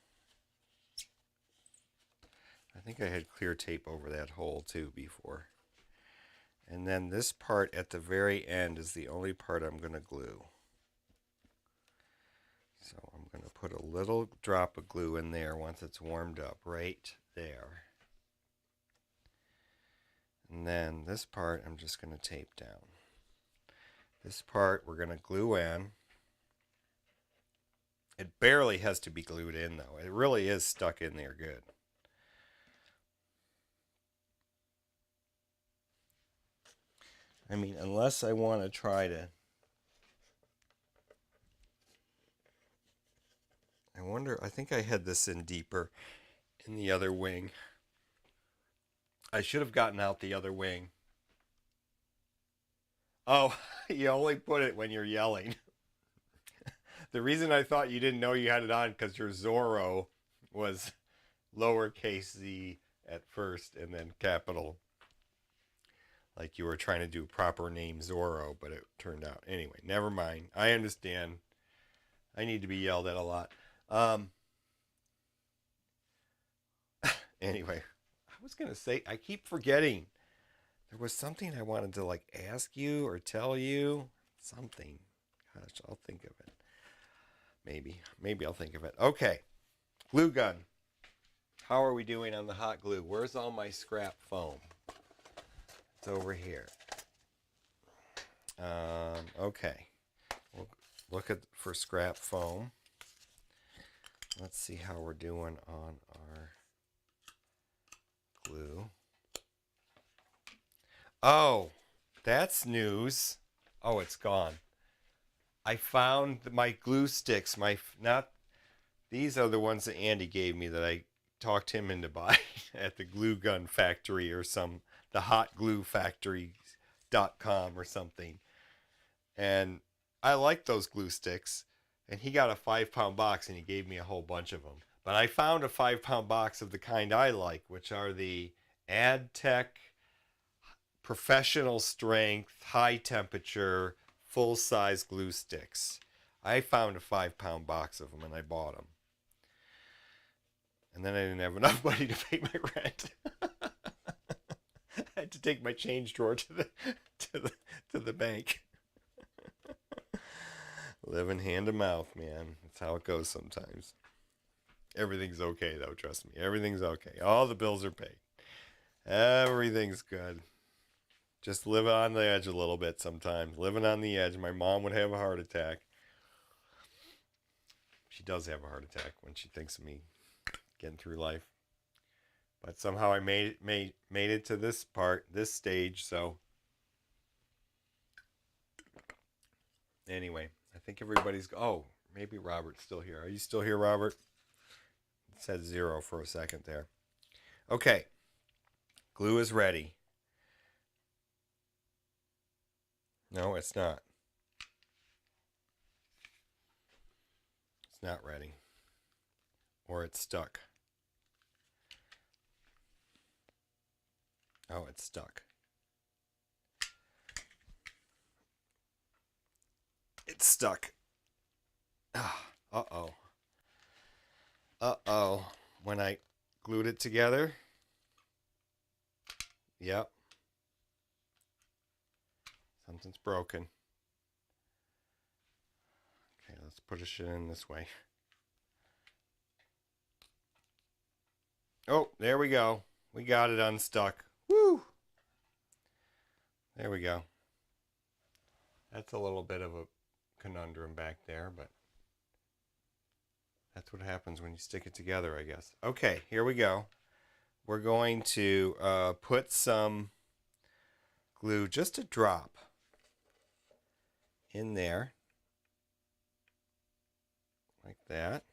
[SPEAKER 1] I think I had clear tape over that hole too before. And then this part at the very end is the only part I'm going to glue. So I'm going to put a little drop of glue in there once it's warmed up, right there. And then this part I'm just going to tape down. This part we're going to glue in. It barely has to be glued in though. It really is stuck in there good. I mean, unless I want to try to... I wonder, I think I had this in deeper in the other wing. I should have gotten out the other wing. Oh, you only put it when you're yelling. The reason I thought you didn't know you had it on because your Zorro was lowercase z at first and then capital. Like you were trying to do proper name Zorro, but it turned out. Anyway, never mind. I understand. I need to be yelled at a lot. Anyway, I was going to say, I keep forgetting. There was something I wanted to like ask you or tell you. Something. Gosh, I'll think of it. Maybe I'll think of it. Okay. Glue gun. How are we doing on the hot glue? Where's all my scrap foam? It's over here. Okay. We'll look at for scrap foam. Let's see how we're doing on our glue. Oh, that's news. Oh, it's gone. I found my glue sticks. These are the ones that Andy gave me that I talked him into buying at the glue gun factory or the hotgluefactory.com or something. And I like those glue sticks. And he got a 5-pound box and he gave me a whole bunch of them. But I found a 5-pound box of the kind I like, which are the AdTech professional strength, high temperature, full-size glue sticks. I found a 5-pound box of them and I bought them. And then I didn't have enough money to pay my rent. I had to take my change drawer to the bank. Living hand to mouth, man. That's how it goes sometimes. Everything's okay though, trust me. Everything's okay. All the bills are paid. Everything's good. Just living on the edge a little bit sometimes. Living on the edge. My mom would have a heart attack. She does have a heart attack when she thinks of me getting through life. But somehow I made it to this stage, so anyway, I think everybody's maybe Robert's still here. Are you still here, Robert? It said 0 for a second there. Okay. Glue is ready. No, it's not. it's not ready. Or it's stuck. Oh, it's stuck. It's stuck. Uh-oh. Uh-oh. When I glued it together. Yep. Something's broken. Okay, let's push it in this way. Oh, there we go. We got it unstuck. Woo! There we go. That's a little bit of a conundrum back there, but that's what happens when you stick it together, I guess. Okay, here we go. We're going to put some glue, just a drop, in there. Like that.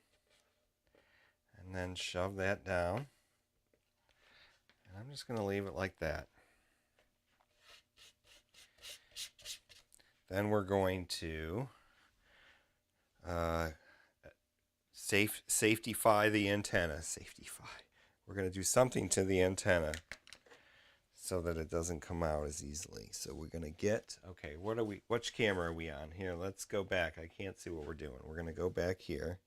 [SPEAKER 1] And then shove that down. And I'm just going to leave it like that. Then we're going to safetyfy the antenna. Safetyfy. We're going to do something to the antenna so that it doesn't come out as easily. So we're going to get, okay, which camera are we on? Here, let's go back. I can't see what we're doing. We're going to go back here.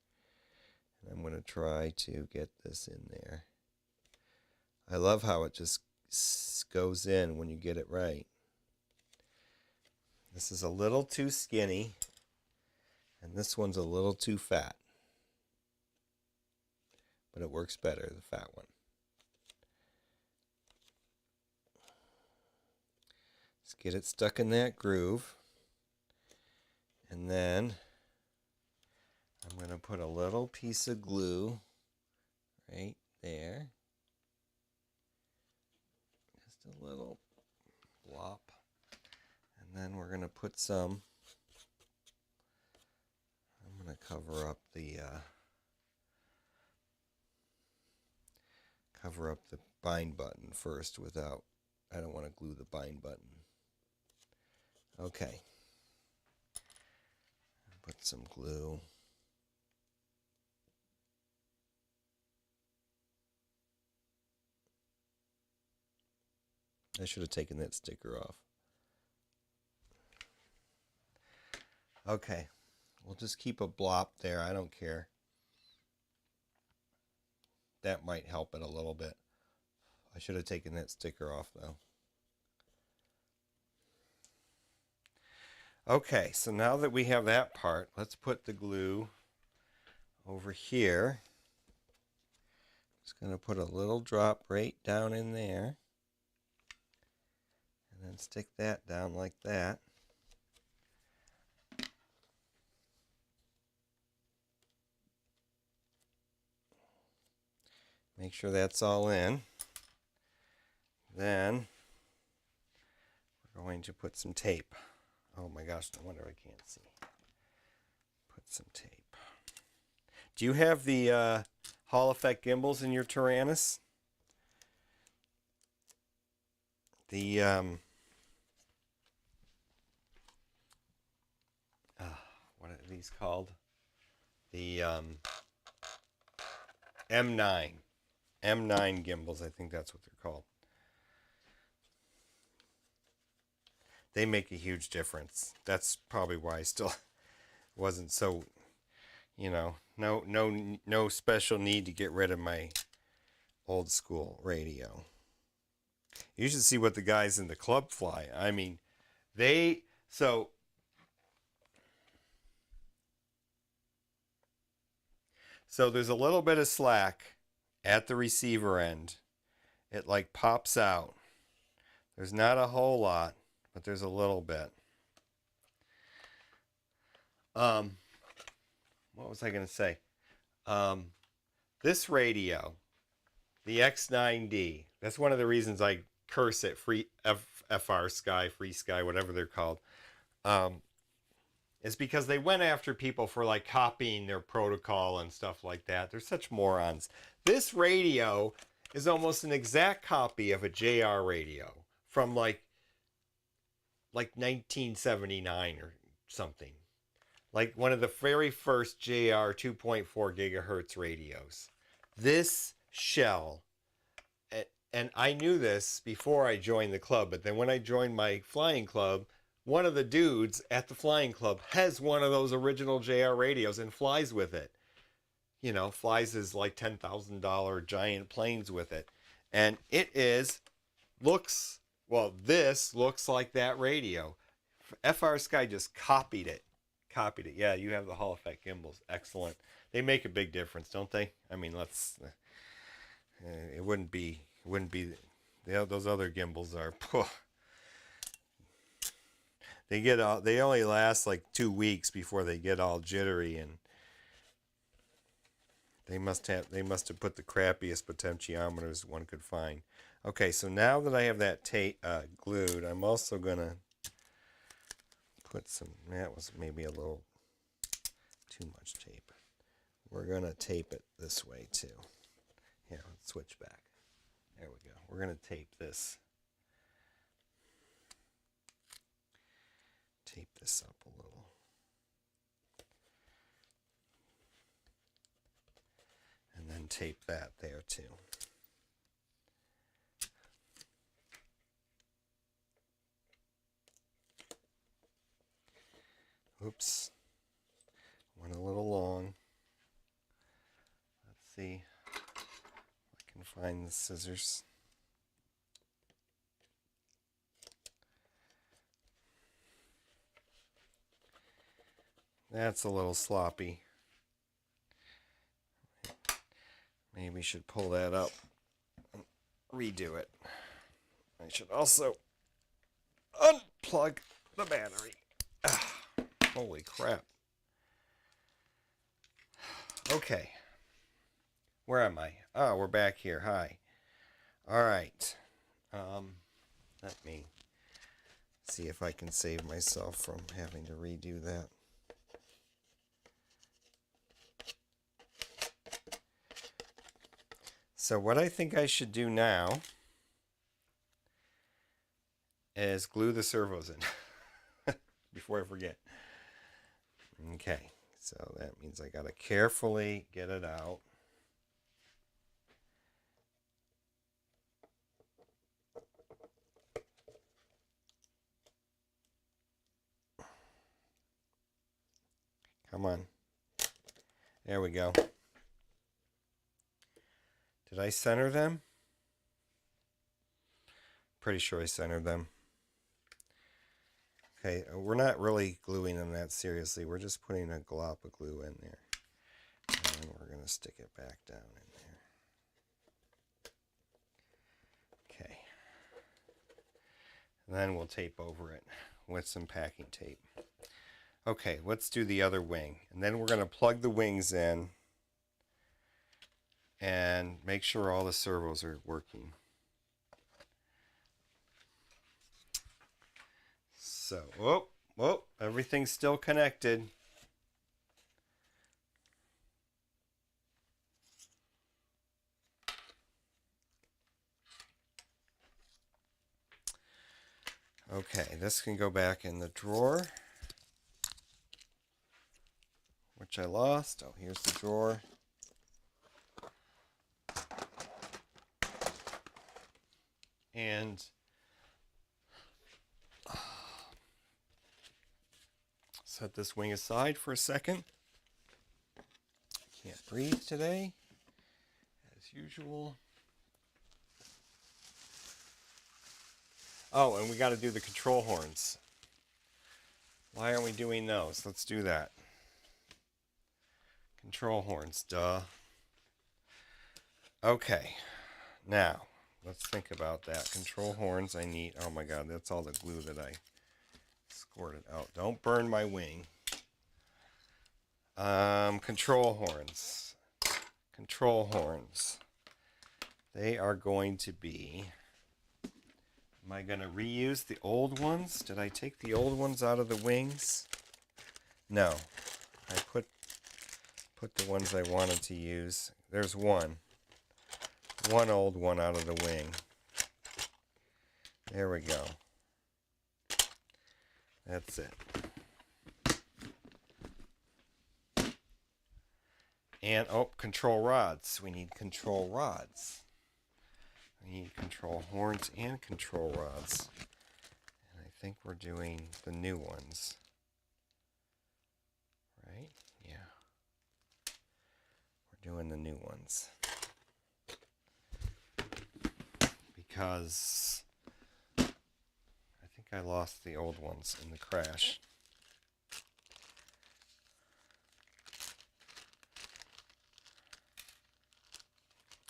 [SPEAKER 1] And I'm going to try to get this in there. I love how it just goes in when you get it right. This is a little too skinny, and this one's a little too fat. But it works better, the fat one. Let's get it stuck in that groove. And then I'm going to put a little piece of glue right there. Just a little blop. And then we're going to put some, I'm going to cover up the bind button first without, I don't want to glue the bind button. Okay. Put some glue. I should have taken that sticker off. Okay, we'll just keep a blop there. I don't care. That might help it a little bit. I should have taken that sticker off though. Okay, so now that we have that part, let's put the glue over here. Just going to put a little drop right down in there. And then stick that down like that. Make sure that's all in. Then we're going to put some tape. Oh my gosh, no wonder I can't see. Put some tape. Do you have the Hall Effect gimbals in your Tyrannus? The what are these called? The M9 gimbals, I think that's what they're called. They make a huge difference. That's probably why I still wasn't so, you know, no special need to get rid of my old school radio. You should see what the guys in the club fly. I mean, so there's a little bit of slack at the receiver end. It like pops out. There's not a whole lot, but there's a little bit. What was I going to say? This radio, the X9D, that's one of the reasons I curse at FR Sky, Free Sky, whatever they're called, is because they went after people for like copying their protocol and stuff like that. They're such morons. This radio is almost an exact copy of a JR radio from like 1979 or something. like one of the very first JR 2.4 gigahertz radios. This shell, and I knew this before I joined the club, but then when I joined my flying club, one of the dudes at the flying club has one of those original JR radios and flies with it. You know, flies his like $10,000 giant planes with it. And this looks like that radio. FR Sky just copied it. Yeah, you have the Hall effect gimbals. Excellent. They make a big difference, don't they? I mean, it wouldn't be, those other gimbals are, they only last like 2 weeks before they get all jittery, and they must have put the crappiest potentiometers one could find. Okay, so now that I have that tape glued, I'm also gonna put some, that was maybe a little too much tape. We're gonna tape it this way too. Here, let's switch back. There we go. We're gonna tape this. Tape this up a little. And then tape that there too. Oops. Went a little long. Let's see if I can find the scissors. That's a little sloppy. Maybe we should pull that up and redo it. I should also unplug the battery. Holy crap. Okay. Where am I? Oh, we're back here. Hi. All right. Let me see if I can save myself from having to redo that. So what I think I should do now is glue the servos in before I forget. Okay, so that means I gotta carefully get it out. Come on. There we go. Did I center them? Pretty sure I centered them. Okay, we're not really gluing them that seriously. We're just putting a glop of glue in there. And then we're going to stick it back down in there. Okay. And then we'll tape over it with some packing tape. Okay, let's do the other wing. And then we're going to plug the wings in and make sure all the servos are working. So, whoa, everything's still connected. Okay, this can go back in the drawer, which I lost. Oh, here's the drawer. And set this wing aside for a second. Can't breathe today, as usual. Oh, and we got to do the control horns. Why aren't we doing those? Let's do that. Control horns, duh. Okay, now let's think about that. Control horns, I need, oh my god, that's all the glue that I squirted out. Don't burn my wing. Control horns. Control horns. They are going to be, am I going to reuse the old ones? Did I take the old ones out of the wings? No. I put the ones I wanted to use. There's one old one out of the wing. There we go. That's it. And, oh, control rods. We need control rods. We need control horns and control rods. And I think we're doing the new ones. Right? Yeah. We're doing the new ones. Because I think I lost the old ones in the crash.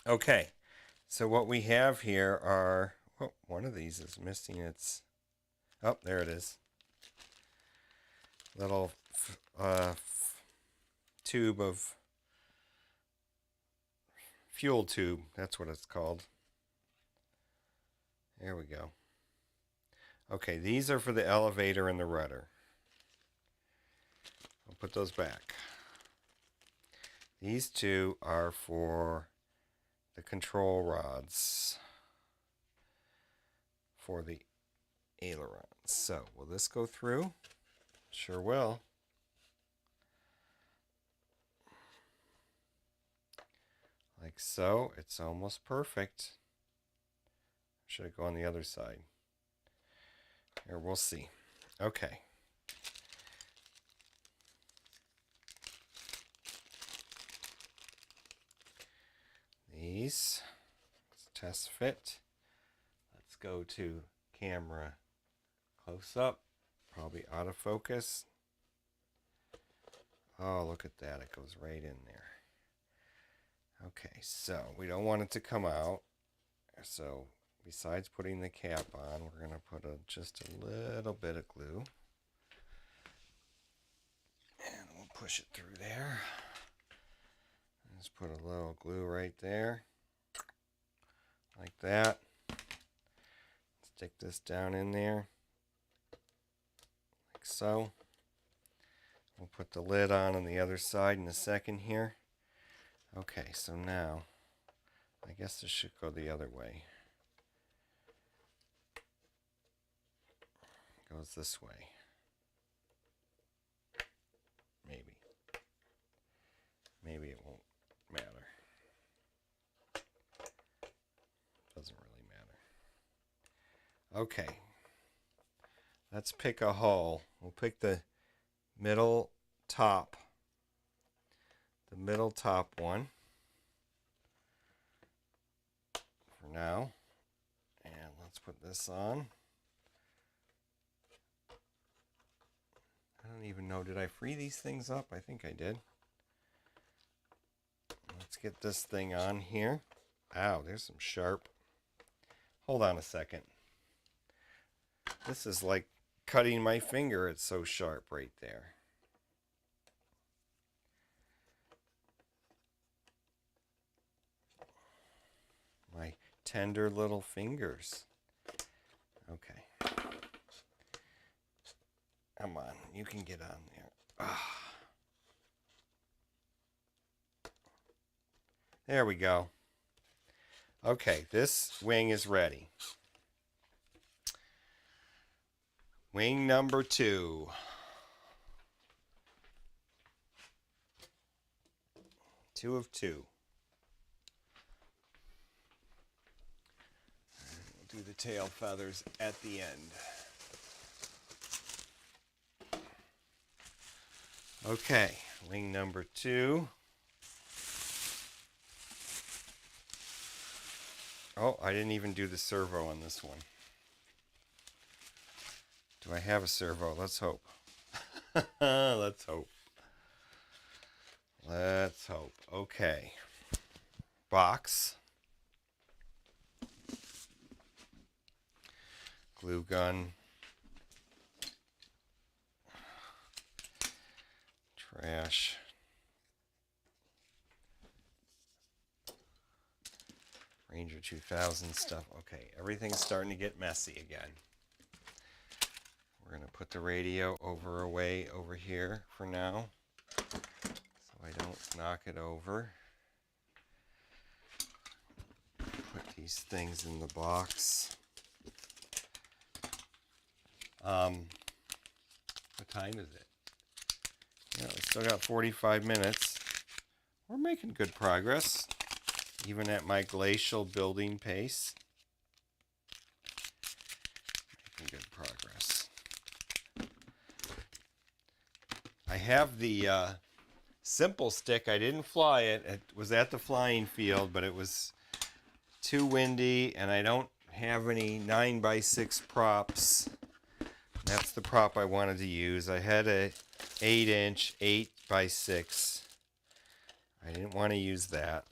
[SPEAKER 1] Okay, so what we have here are, oh, one of these is missing its, oh, there it is. Little tube of, fuel tube, that's what it's called. There we go. Okay, these are for the elevator and the rudder. I'll put those back. These two are for the control rods for the ailerons. So, will this go through? Sure will. Like so. It's almost perfect. Should it go on the other side? Here, we'll see. Okay. These. Let's test fit. Let's go to camera close up. Probably autofocus. Oh, look at that. It goes right in there. Okay, so we don't want it to come out. So besides putting the cap on, we're going to put just a little bit of glue. And we'll push it through there. Just put a little glue right there. Like that. Stick this down in there. Like so. We'll put the lid on the other side in a second here. Okay, so now, I guess this should go the other way. It goes this way. Maybe. Maybe it won't matter. Doesn't really matter. Okay. Let's pick a hole. We'll pick the middle top. The middle top one. For now. And let's put this on. I don't even know, did I free these things up? I think I did. Let's get this thing on here. Ow, there's some sharp. Hold on a second. This is like cutting my finger. It's so sharp right there. My tender little fingers. Okay. Come on, you can get on there. Ah. There we go. Okay, this wing is ready. Wing number 2. 2 of 2. We'll do the tail feathers at the end. Okay, wing number 2. Oh, I didn't even do the servo on this one. Do I have a servo? Let's hope. Let's hope. Let's hope. Okay. Box. Glue gun. Trash. Ranger 2000 stuff. Okay, everything's starting to get messy again. We're going to put the radio away over here for now, so I don't knock it over. Put these things in the box. What time is it? Yeah, we still got 45 minutes. We're making good progress, even at my glacial building pace. Making good progress. I have the simple stick. I didn't fly it. It was at the flying field, but it was too windy, and I don't have any 9x6 props. That's the prop I wanted to use. I had a 8-inch 8x6. I didn't want to use that.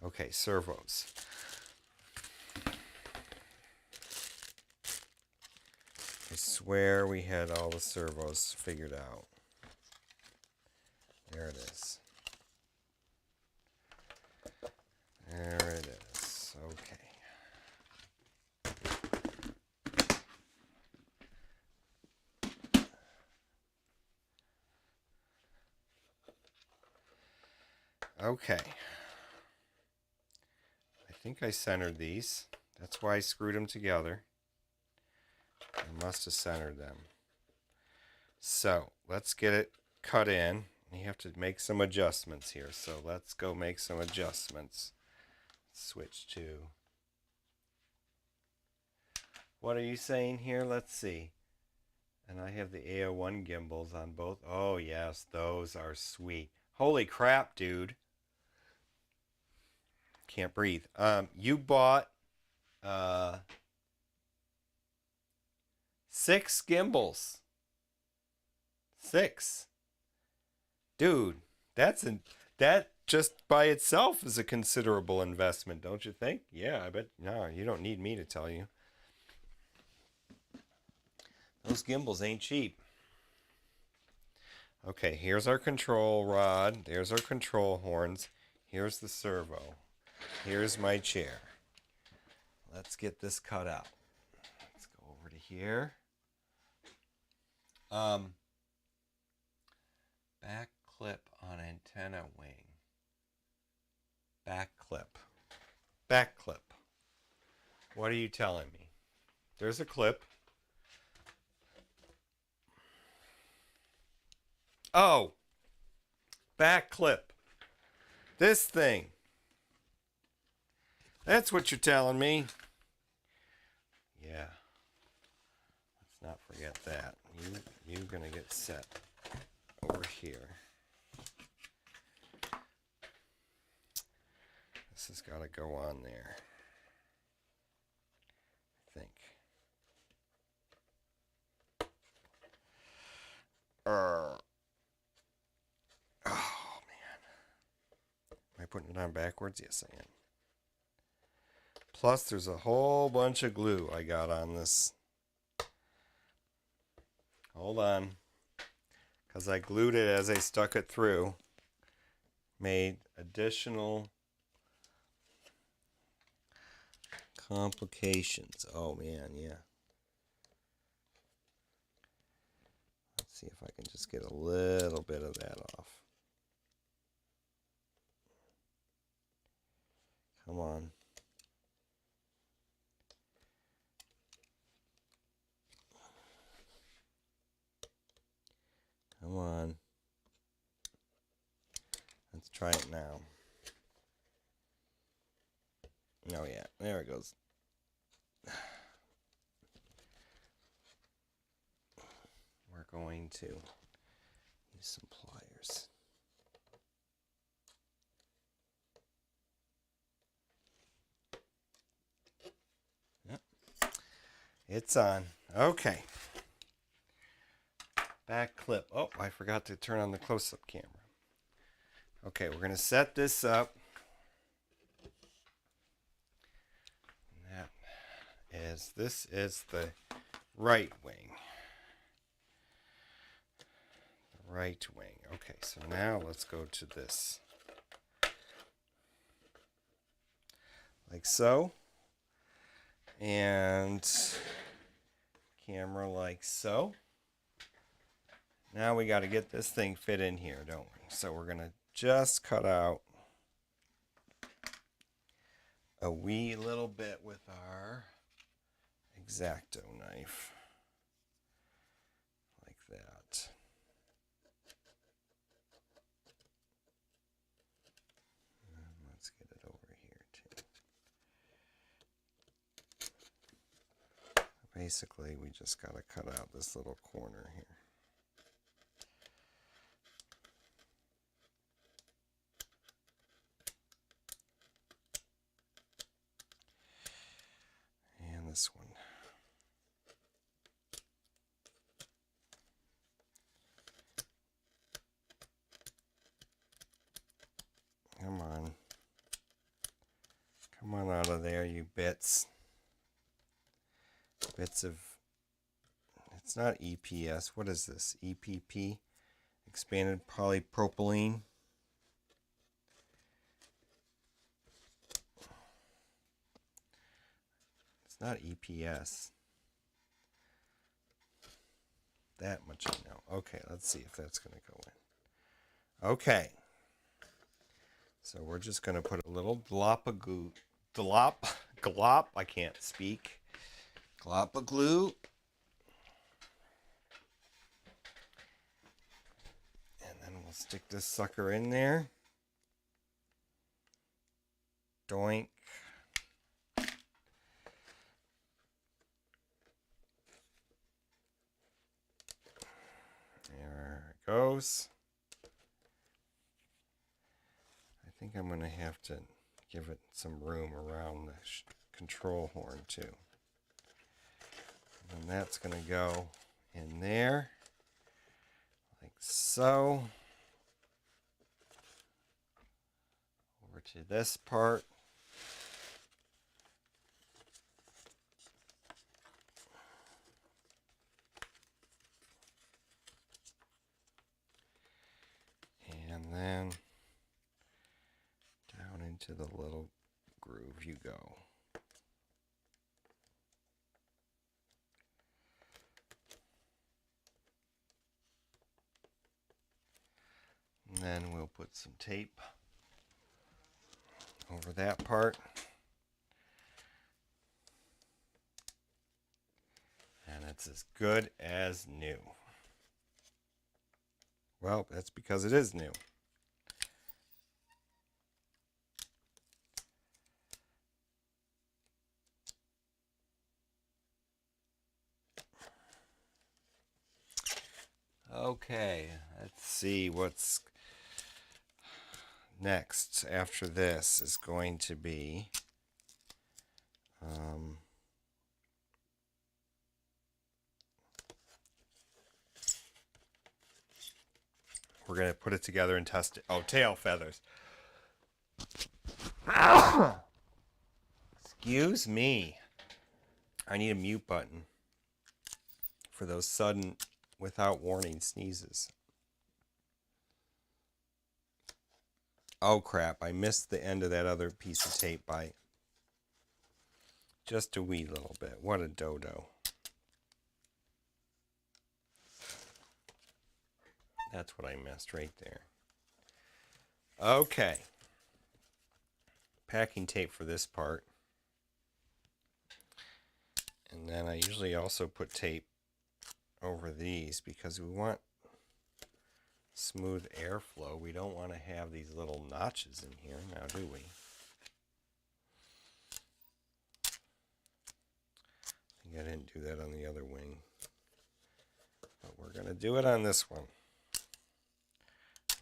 [SPEAKER 1] Okay, servos. I swear we had all the servos figured out. There it is. There it is. Okay. Okay. I think I centered these. That's why I screwed them together. I must have centered them. So let's get it cut in. You have to make some adjustments here. So let's go make some adjustments. Switch to. What are you saying here? Let's see. And I have the AO1 gimbals on both. Oh yes, those are sweet. Holy crap, dude. Can't breathe. You bought 6 gimbals. 6. Dude, that just by itself is a considerable investment, don't you think? Yeah, I bet. No, you don't need me to tell you. Those gimbals ain't cheap. Okay, here's our control rod. There's our control horns. Here's the servo. Here's my chair. Let's get this cut out. Let's go over to here. Back clip on antenna wing. Back clip. Back clip. What are you telling me? There's a clip. Oh, back clip. This thing. That's what you're telling me. Yeah. Let's not forget that. You're gonna get set over here. This has got to go on there. I think. Oh man. Am I putting it on backwards? Yes, I am. Plus, there's a whole bunch of glue I got on this. Hold on. Because I glued it as I stuck it through. Made additional complications. Oh man, yeah. Let's see if I can just get a little bit of that off. Come on. Come on. Let's try it now. Oh yeah, there it goes. We're going to use some pliers. Yep. It's on. Okay. Back clip. Oh, I forgot to turn on the close-up camera. Okay, we're going to set this up. This is the right wing. The right wing. Okay, so now let's go to this. Like so. And camera like so. Now we got to get this thing fit in here, don't we? So we're going to just cut out a wee little bit with our X-Acto knife. Like that. basically we just got to cut out this little corner here. And this one. Come on. Come on out of there, you bits. Bits of... It's not EPS. What is this? EPP? Expanded polypropylene. It's not EPS. That much I know. Okay, let's see if that's going to go in. Okay. So we're just going to put a little glop of glue. Glop, I can't speak. Glop of glue. And then we'll stick this sucker in there. Doink. There it goes. I think I'm going to have to give it some room around the control horn too. And that's going to go in there, like so. Over to this part. And then down into the little groove you go. And then we'll put some tape over that part. And it's as good as new. Well, that's because it is new. Okay, let's see what's next after this is going to be we're going to put it together and test it. Oh, tail feathers. Excuse me. I need a mute button for those sudden, without warning sneezes. Oh crap, I missed the end of that other piece of tape by just a wee little bit. What a dodo. That's what I missed right there. Okay. Packing tape for this part. And then I usually also put tape over these because we want smooth airflow. We don't want to have these little notches in here now, do we? I think I didn't do that on the other wing. But we're going to do it on this one.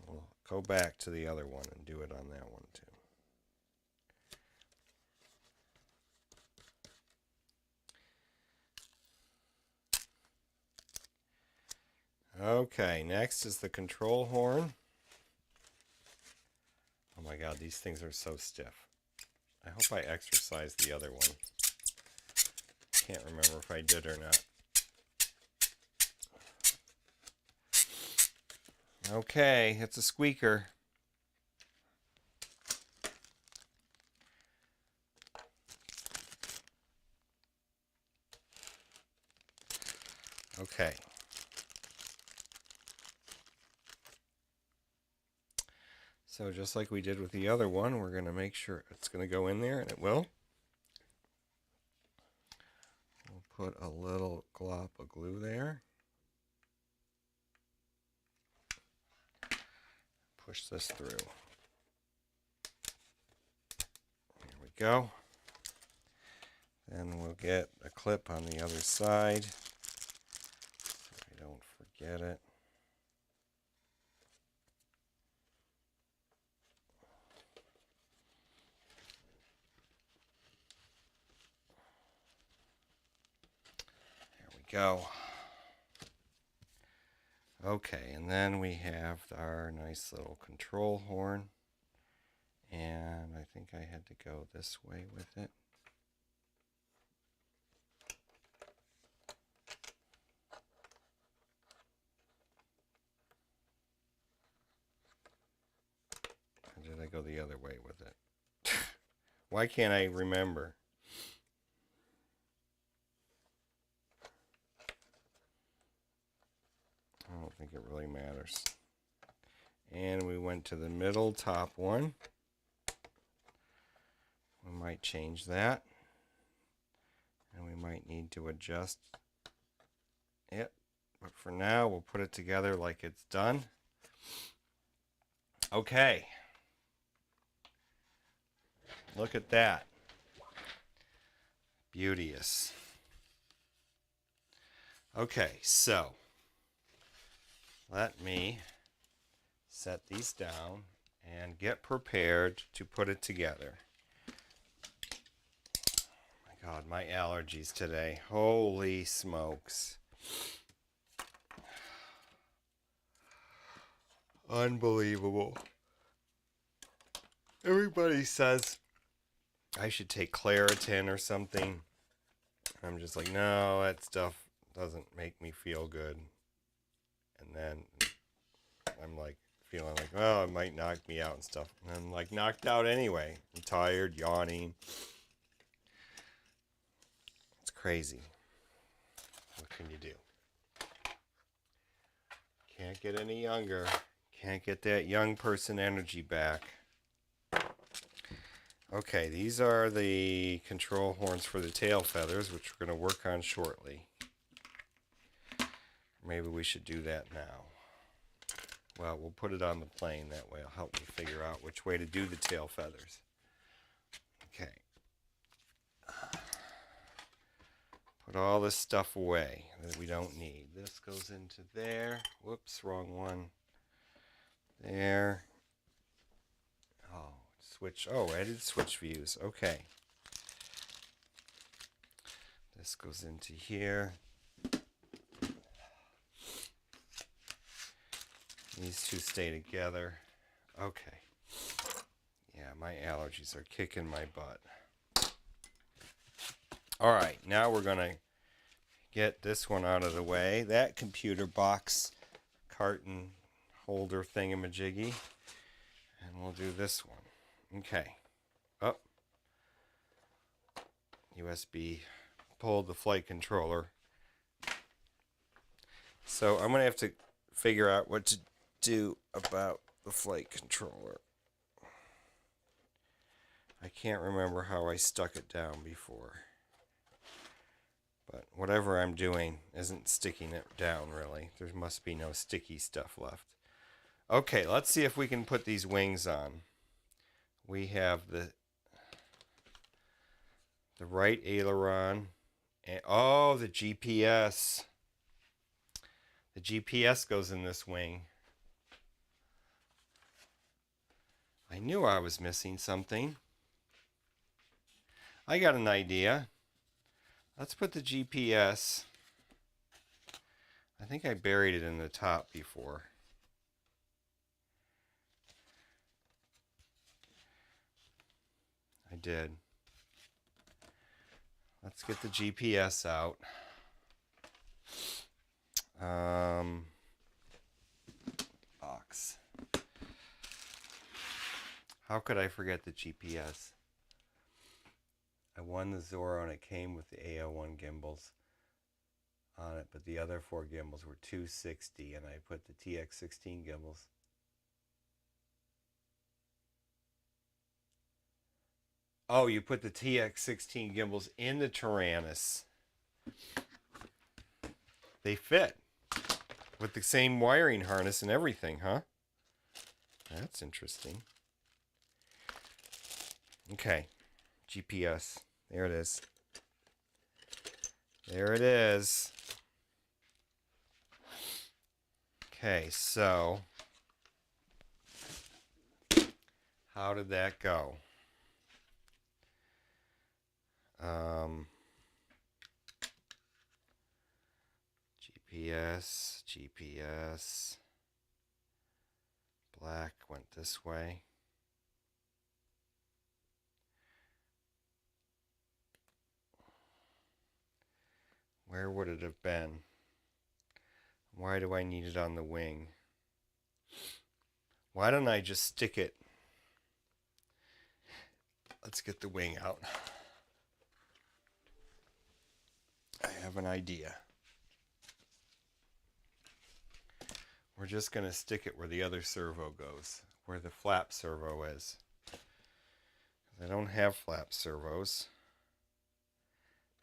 [SPEAKER 1] We'll go back to the other one and do it on that one too. Okay, next is the control horn. Oh my god, these things are so stiff. I hope I exercised the other one. Can't remember if I did or not. Okay, it's a squeaker. Okay. So just like we did with the other one, we're going to make sure it's going to go in there, and it will. We'll put a little glop of glue there. Push this through. There we go. Then we'll get a clip on the other side so I don't forget it. There we go. Okay, and then we have our nice little control horn. And I think I had to go this way with it. Or did I go the other way with it? Why can't I remember? I don't think it really matters. And we went to the middle top one. We might change that. And we might need to adjust it. But for now, we'll put it together like it's done. Okay. Look at that. Beauteous. Okay, so let me set these down and get prepared to put it together. My God, my allergies today. Holy smokes. Unbelievable. Everybody says I should take Claritin or something. I'm just like, no, that stuff doesn't make me feel good. And then I'm like feeling like, well, it might knock me out and stuff. And I'm like knocked out anyway. I'm tired, yawning. It's crazy. What can you do? Can't get any younger. Can't get that young person energy back. Okay, these are the control horns for the tail feathers, which we're going to work on shortly. Maybe we should do that now. Well, we'll put it on the plane. That way it'll help me figure out which way to do the tail feathers. Okay. Put all this stuff away that we don't need. This goes into there. Whoops, wrong one. There. Oh, switch. Oh, I did switch views. Okay. This goes into here. These two stay together. Okay. Yeah, my allergies are kicking my butt. All right, now we're going to get this one out of the way. That computer box carton holder thingamajiggy. And we'll do this one. Okay. Up. USB. Pulled the flight controller. So I'm going to have to figure out what to do about the flight controller. I can't remember how I stuck it down before. But whatever I'm doing isn't sticking it down really. There must be no sticky stuff left. Okay, let's see if we can put these wings on. We have the right aileron. And, oh, the GPS. The GPS goes in this wing. I knew I was missing something. I got an idea. Let's put the GPS. I think I buried it in the top before. I did. Let's get the GPS out. Box. How could I forget the GPS? I won the Zorro and it came with the AO1 gimbals on it, but the other 4 gimbals were 260 and I put the TX16 gimbals. Oh, you put the TX16 gimbals in the Tyrannus. They fit with the same wiring harness and everything, huh? That's interesting. Okay, GPS. There it is. There it is. Okay, so how did that go? GPS. Black went this way. Where would it have been? Why do I need it on the wing? Why don't I just stick it? Let's get the wing out. I have an idea. We're just going to stick it where the other servo goes, where the flap servo is. I don't have flap servos.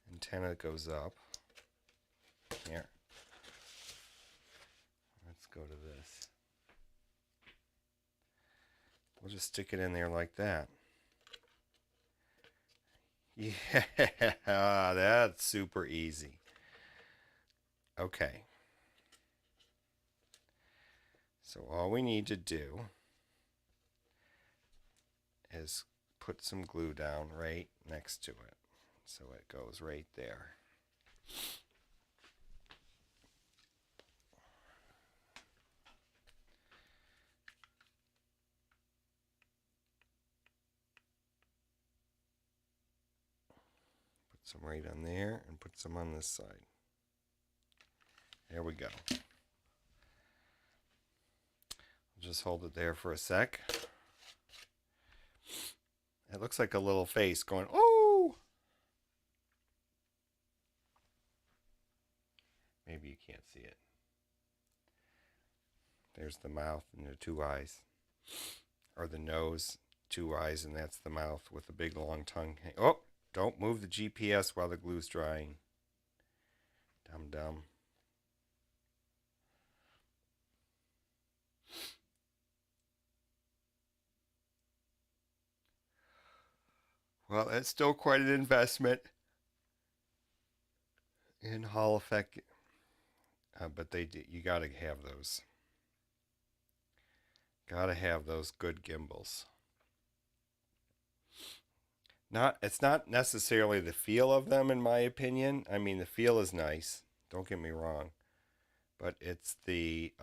[SPEAKER 1] Antenna goes up. Here. Let's go to this. We'll just stick it in there like that. Yeah, that's super easy. Okay. So all we need to do is put some glue down right next to it. So it goes right there. Put some right on there and put some on this side. There we go. Just hold it there for a sec. It looks like a little face going, oh! Maybe you can't see it. There's the mouth and the two eyes. Or the nose, two eyes, and that's the mouth with a big long tongue. Oh! Don't move the GPS while the glue's drying. Dum-dum. Well, that's still quite an investment in Hall effect, but you got to have those. Got to have those good gimbals. It's not necessarily the feel of them, in my opinion. I mean, the feel is nice. Don't get me wrong, but it's the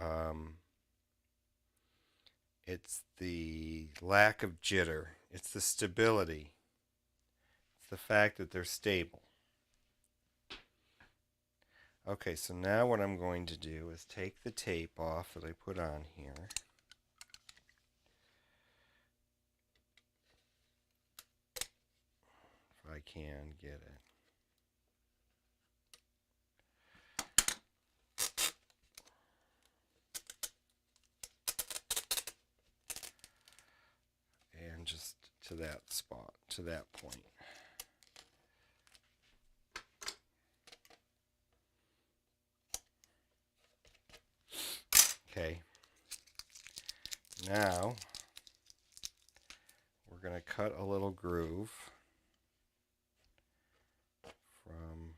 [SPEAKER 1] lack of jitter. It's the stability. It's the fact that they're stable. Okay, so now what I'm going to do is take the tape off that I put on here. If I can get it. And just to that spot, to that point. Okay. Now, we're going to cut a little groove from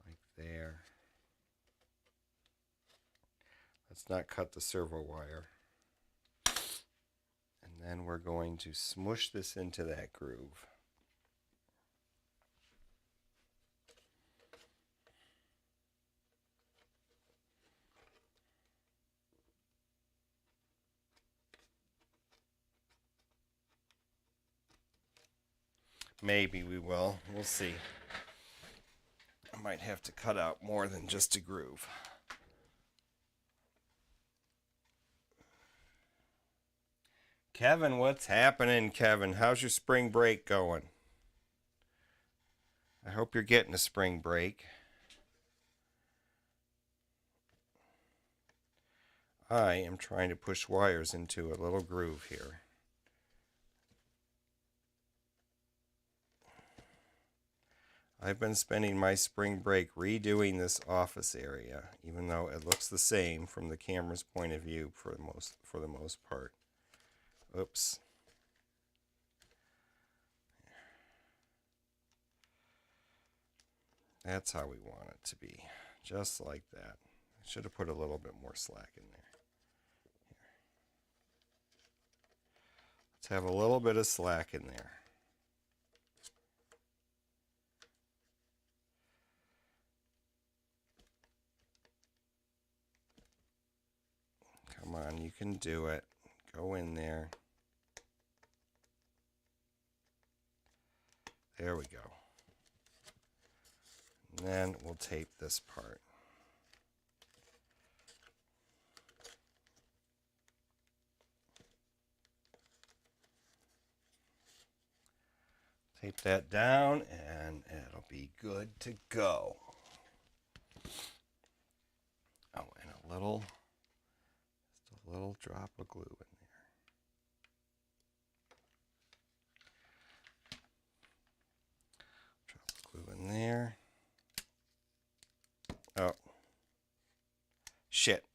[SPEAKER 1] like there. Let's not cut the servo wire. And then we're going to smush this into that groove. Maybe we will. We'll see. I might have to cut out more than just a groove. Kevin, what's happening, Kevin? How's your spring break going? I hope you're getting a spring break. I am trying to push wires into a little groove here. I've been spending my spring break redoing this office area, even though it looks the same from the camera's point of view for the most part. Oops. That's how we want it to be. Just like that. I should have put a little bit more slack in there. Here. Let's have a little bit of slack in there. Come on, you can do it. Go in there. There we go. And then we'll tape this part. Tape that down and it'll be good to go. Oh, and just a little drop of glue in there. Drop of glue in there. Oh. Shit.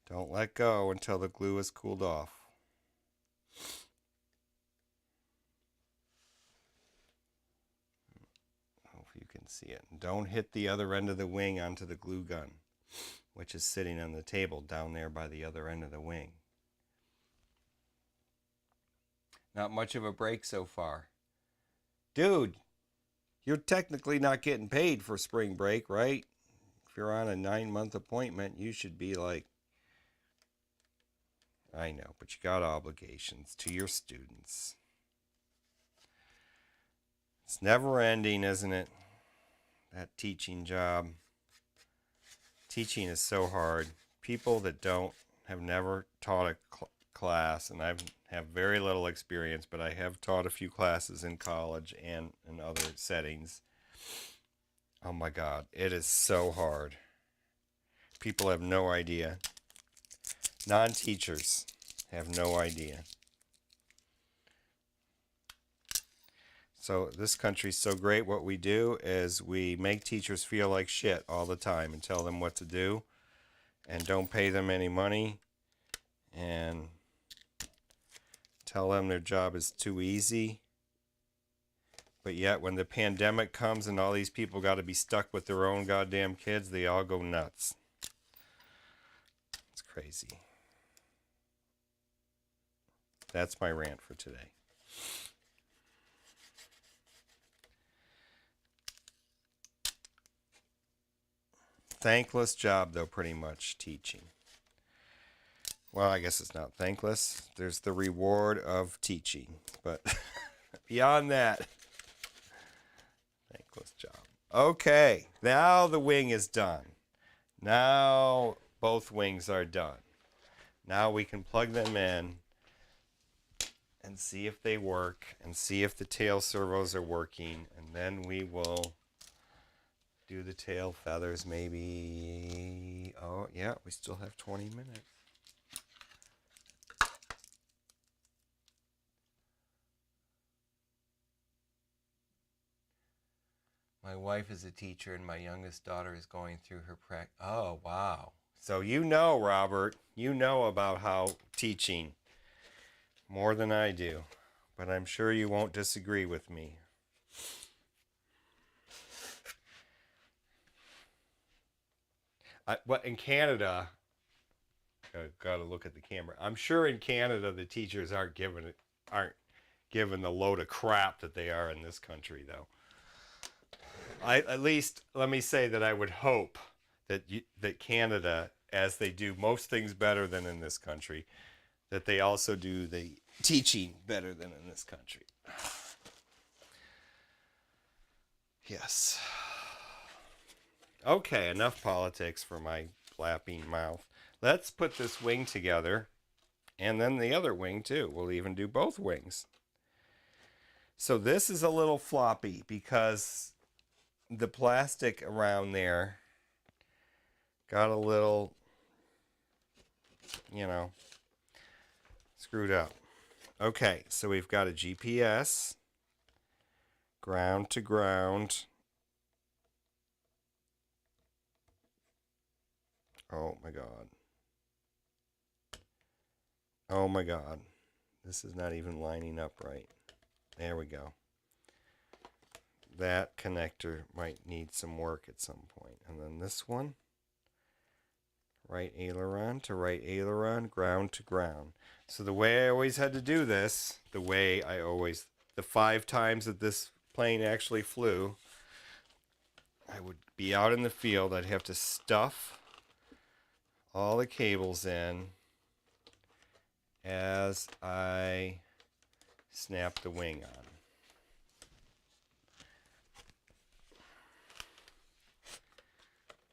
[SPEAKER 1] Don't let go until the glue is cooled off. Hope you can see it. Don't hit the other end of the wing onto the glue gun, which is sitting on the table down there by the other end of the wing. Not much of a break so far. Dude, you're technically not getting paid for spring break, right? If you're on a 9-month appointment, you should be like, I know, but you got obligations to your students. It's never ending, isn't it? That teaching job. Teaching is so hard. People that have never taught a class, and I have very little experience, but I have taught a few classes in college and in other settings. Oh my God, it is so hard. People have no idea. Non-teachers have no idea. So this country's so great. What we do is we make teachers feel like shit all the time and tell them what to do and don't pay them any money and tell them their job is too easy. But yet when the pandemic comes and all these people got to be stuck with their own goddamn kids, they all go nuts. It's crazy. That's my rant for today. Thankless job, though, pretty much, teaching. Well, I guess it's not thankless. There's the reward of teaching. But beyond that, thankless job. Okay, now the wing is done. Now both wings are done. Now we can plug them in and see if they work and see if the tail servos are working. And then we will do the tail feathers maybe. Oh, yeah, we still have 20 minutes. My wife is a teacher and my youngest daughter is going through her practice. Oh, wow. So you know, Robert, you know about how teaching more than I do, but I'm sure you won't disagree with me. But in Canada, got to look at the camera. I'm sure in Canada the teachers aren't given the load of crap that they are in this country, though. At least let me say that I would hope that Canada, as they do most things better than in this country, that they also do the teaching better than in this country. Yes. Okay, enough politics for my flapping mouth. Let's put this wing together, and then the other wing too. We'll even do both wings. So this is a little floppy because the plastic around there got a little, screwed up. Okay, so we've got a GPS, ground to ground. Oh my God. Oh my God. This is not even lining up right. There we go. That connector might need some work at some point. And then this one, right aileron to right aileron, ground to ground. So the way I always had to do this, the 5 times that this plane actually flew, I would be out in the field. I'd have to stuff all the cables in as I snap the wing on.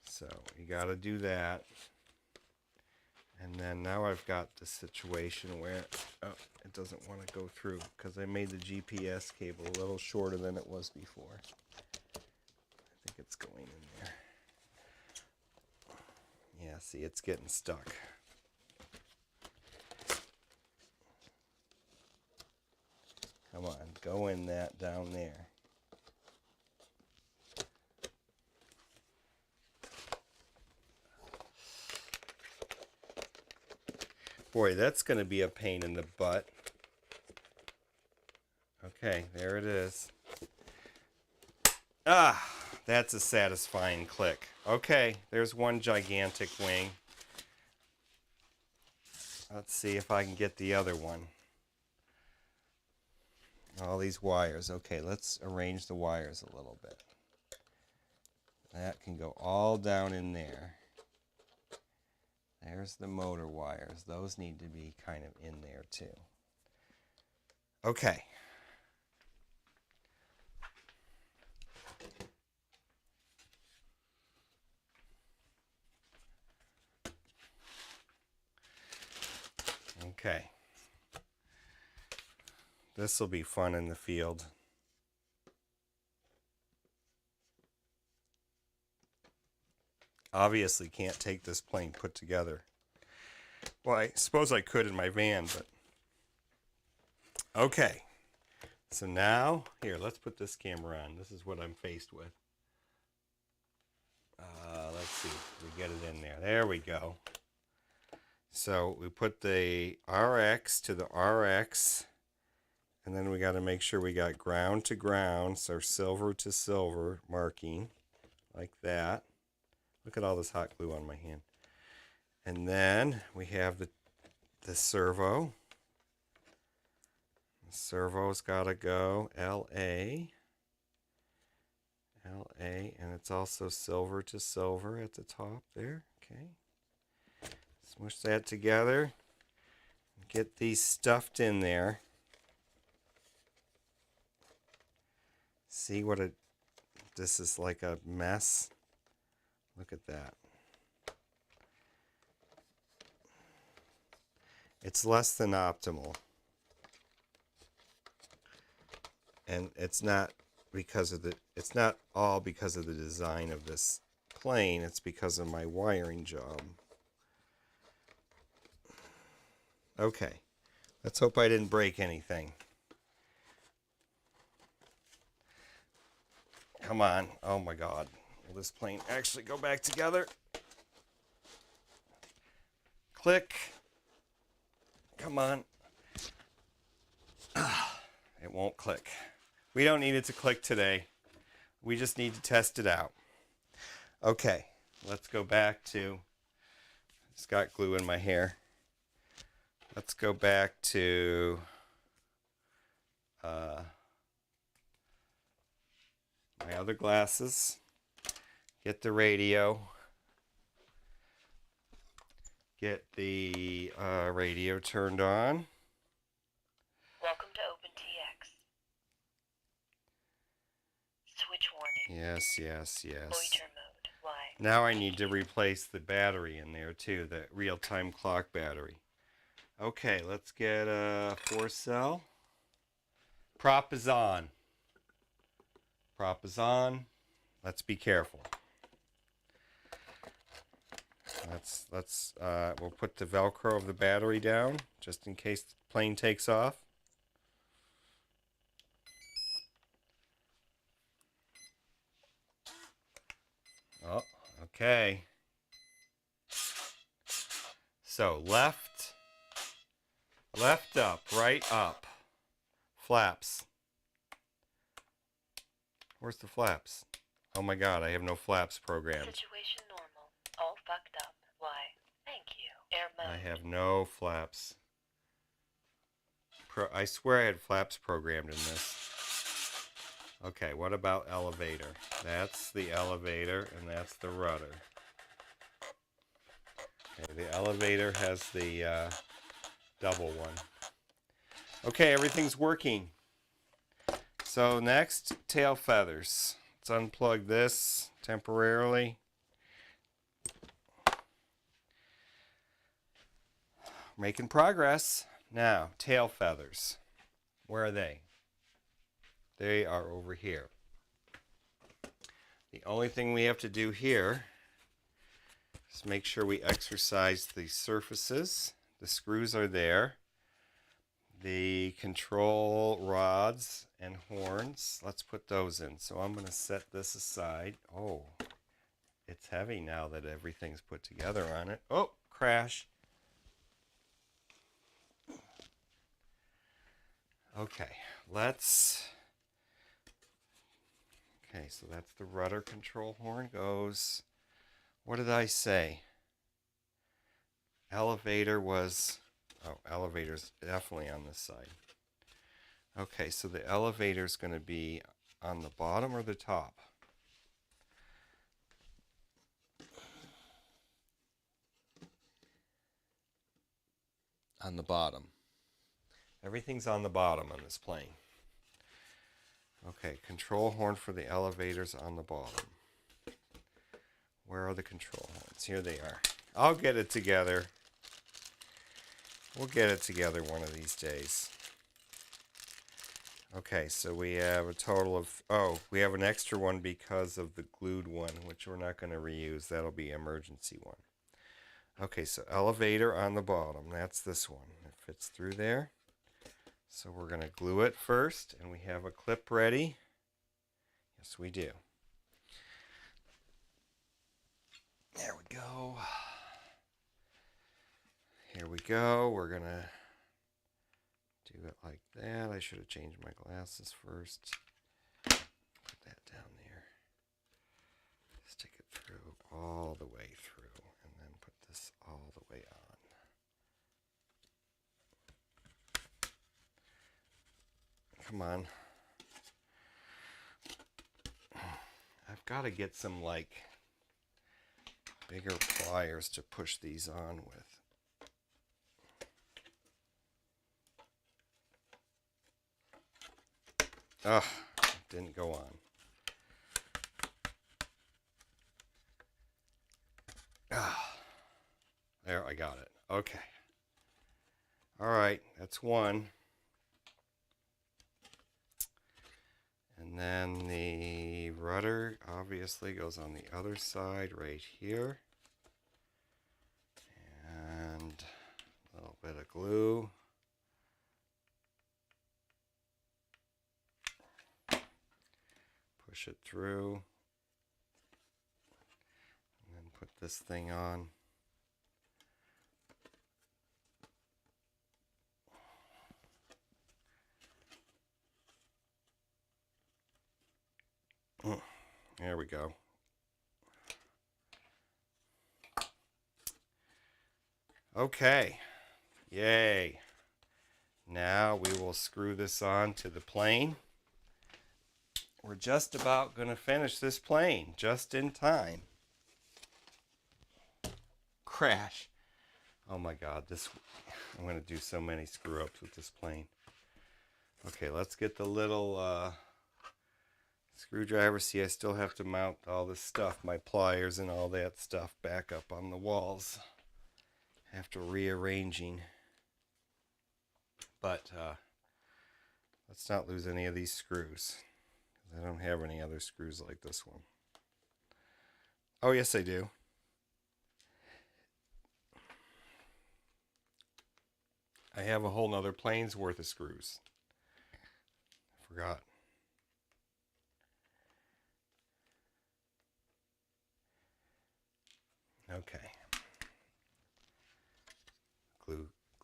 [SPEAKER 1] So you got to do that. And then now I've got the situation where it doesn't want to go through because I made the GPS cable a little shorter than it was before. I think it's going in there. Yeah, see, it's getting stuck. Come on, go in that down there. Boy, that's going to be a pain in the butt. Okay, there it is. Ah, that's a satisfying click. Okay, there's one gigantic wing. Let's see if I can get the other one. All these wires. Okay, let's arrange the wires a little bit. That can go all down in there. There's the motor wires. Those need to be kind of in there too. Okay. Okay. This will be fun in the field. Obviously can't take this plane put together. Well, I suppose I could in my van, but... Okay. So now, here, let's put this camera on. This is what I'm faced with. Let's see. We get it in there. There we go. So we put the RX to the RX. And then we got to make sure we got ground to ground. So silver to silver marking. Like that. Look at all this hot glue on my hand. And then we have the servo. The servo's got to go LA. LA, and it's also silver to silver at the top there. Okay. Smush that together. Get these stuffed in there. See what this is like a mess. Look at that. It's less than optimal. And it's not all because of the design of this plane. It's because of my wiring job. Okay. Let's hope I didn't break anything. Come on. Oh my God. Will this plane actually go back together? Click. Come on. It won't click. We don't need it to click today. We just need to test it out. Okay, let's go back to, it's got glue in my hair. Let's go back to my other glasses. Get the radio. Get the radio turned on.
[SPEAKER 2] Welcome to OpenTX. Switch warning.
[SPEAKER 1] Yes.
[SPEAKER 2] Loiter mode. Why?
[SPEAKER 1] Now I need to replace the battery in there too, the real-time clock battery. Okay, let's get a 4-cell. Prop is on. Prop is on. Let's be careful. We'll put the Velcro of the battery down just in case the plane takes off. Oh, okay. So left, Left up, right up. Flaps. Where's the flaps? Oh my god, I have no flaps programmed.
[SPEAKER 2] Situation normal. All fucked up. Why? Thank you. Air mode.
[SPEAKER 1] I have no flaps. I swear I had flaps programmed in this. Okay, what about elevator? That's the elevator, and that's the rudder. Okay, the elevator has the double one. Okay, everything's working. So next, tail feathers. Let's unplug this temporarily. Making progress. Now, tail feathers. Where are they? They are over here. The only thing we have to do here is make sure we exercise the surfaces. The screws are there. The control rods and horns, let's put those in. So I'm going to set this aside. Oh, it's heavy now that everything's put together on it. Oh, crash. Okay, okay, so that's the rudder control horn goes. What did I say? Elevator was, oh, elevator's definitely on this side. Okay, so the elevator's going to be on the bottom or the top? On the bottom. Everything's on the bottom on this plane. Okay, control horn for the elevators on the bottom. Where are the control horns? Here they are. I'll get it together. We'll get it together one of these days. Okay, so we have a total of, oh, we have an extra one because of the glued one, which we're not going to reuse. That'll be emergency one. Okay, so elevator on the bottom. That's this one. It fits through there. So we're going to glue it first, and we have a clip ready. Yes, we do. There we go. Here we go. We're going to do it like that. I should have changed my glasses first. Put that down there. Stick it through all the way through, and then put this all the way on. Come on. I've got to get some, like, bigger pliers to push these on with. Ugh, it didn't go on. There, I got it. Okay. All right, that's one. And then the rudder obviously goes on the other side right here. And a little bit of glue. Push it through. And then put this thing on. There we go. Okay. Yay. Now we will screw this on to the plane. We're just about going to finish this plane, just in time. Crash. Oh my god, I'm going to do so many screw ups with this plane. Okay, let's get the little screwdriver. See, I still have to mount all this stuff, my pliers and all that stuff, back up on the walls after rearranging. But let's not lose any of these screws. I don't have any other screws like this one. Oh, yes, I do. I have a whole nother plane's worth of screws. I forgot. Okay.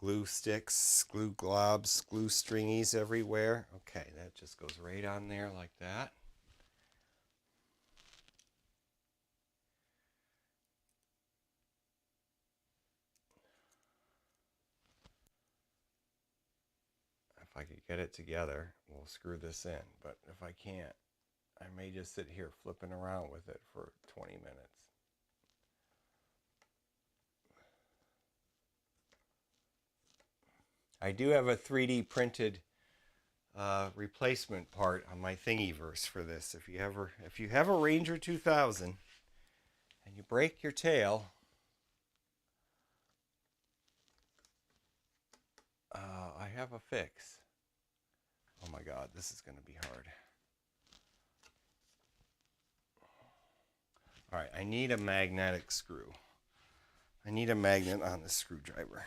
[SPEAKER 1] glue sticks, glue globs, glue stringies everywhere. Okay, that just goes right on there like that. If I could get it together, we'll screw this in. But if I can't, I may just sit here flipping around with it for 20 minutes. I do have a 3D printed replacement part on my Thingiverse for this. If you have a Ranger 2000 and you break your tail, I have a fix. Oh my God, this is going to be hard. All right, I need a magnetic screw. I need a magnet on this screwdriver.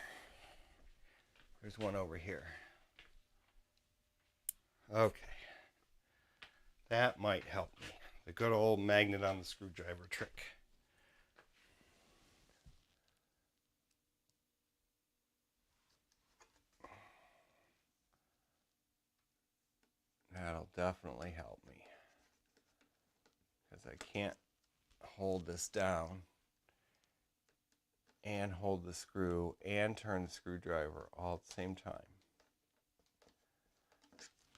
[SPEAKER 1] There's one over here. Okay. That might help me. The good old magnet on the screwdriver trick. That'll definitely help me. Because I can't hold this down and hold the screw and turn the screwdriver all at the same time.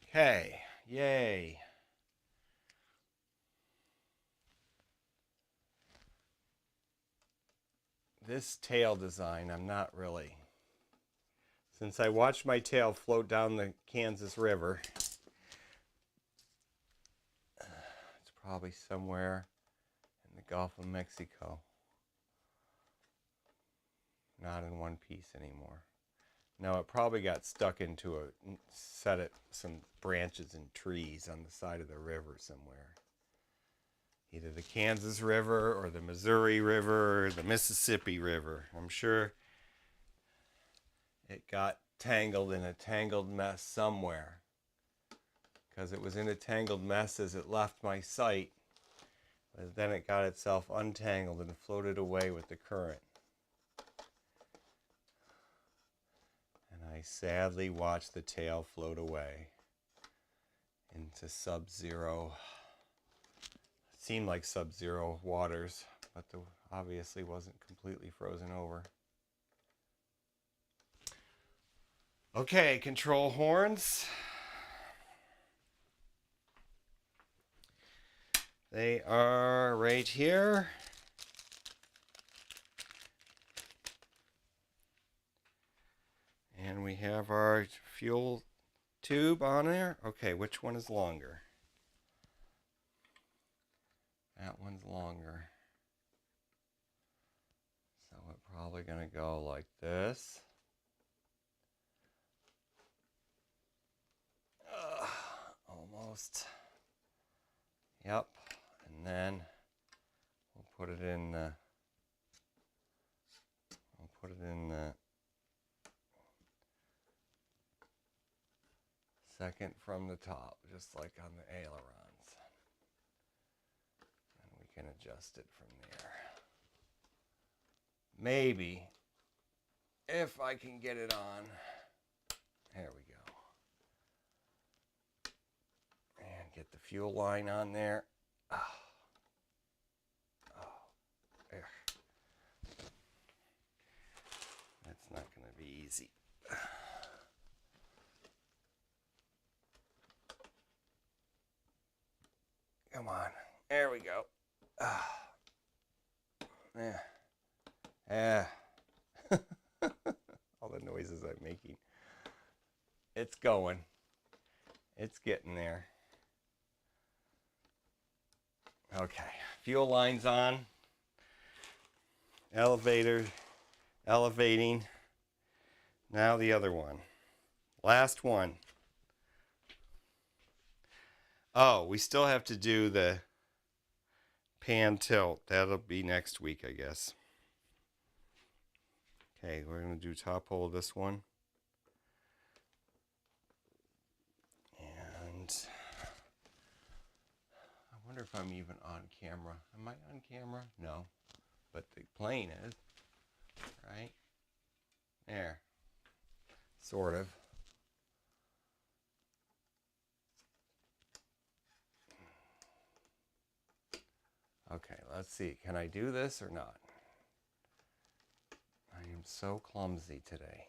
[SPEAKER 1] Okay, yay. This tail design, I'm not really. Since I watched my tail float down the Kansas River, it's probably somewhere in the Gulf of Mexico. Not in one piece anymore. No, it probably got stuck into some branches and trees on the side of the river somewhere. Either the Kansas River or the Missouri River or the Mississippi River. I'm sure it got tangled in a tangled mess somewhere. Because it was in a tangled mess as it left my site. But then it got itself untangled and floated away with the current. And I sadly watched the tail float away into sub-zero. Seemed like sub-zero waters, but obviously wasn't completely frozen over. Okay, control horns. They are right here. And we have our fuel tube on there. Okay, which one is longer? That one's longer. So we're probably going to go like this. Almost. Yep. And then we'll put it in the second from the top, just like on the ailerons. And we can adjust it from there. Maybe, if I can get it on. There we go. And get the fuel line on there. Oh, there. That's not going to be easy. Come on. There we go. Yeah. Yeah. All the noises I'm making. It's going. It's getting there. Okay. Fuel line's on. Elevator. Elevating. Now the other one. Last one. Oh, we still have to do the pan tilt. That'll be next week, I guess. Okay, we're going to do top hole of this one. And I wonder if I'm even on camera. Am I on camera? No. But the plane is. Right? There. Sort of. Okay, let's see. Can I do this or not? I am so clumsy today.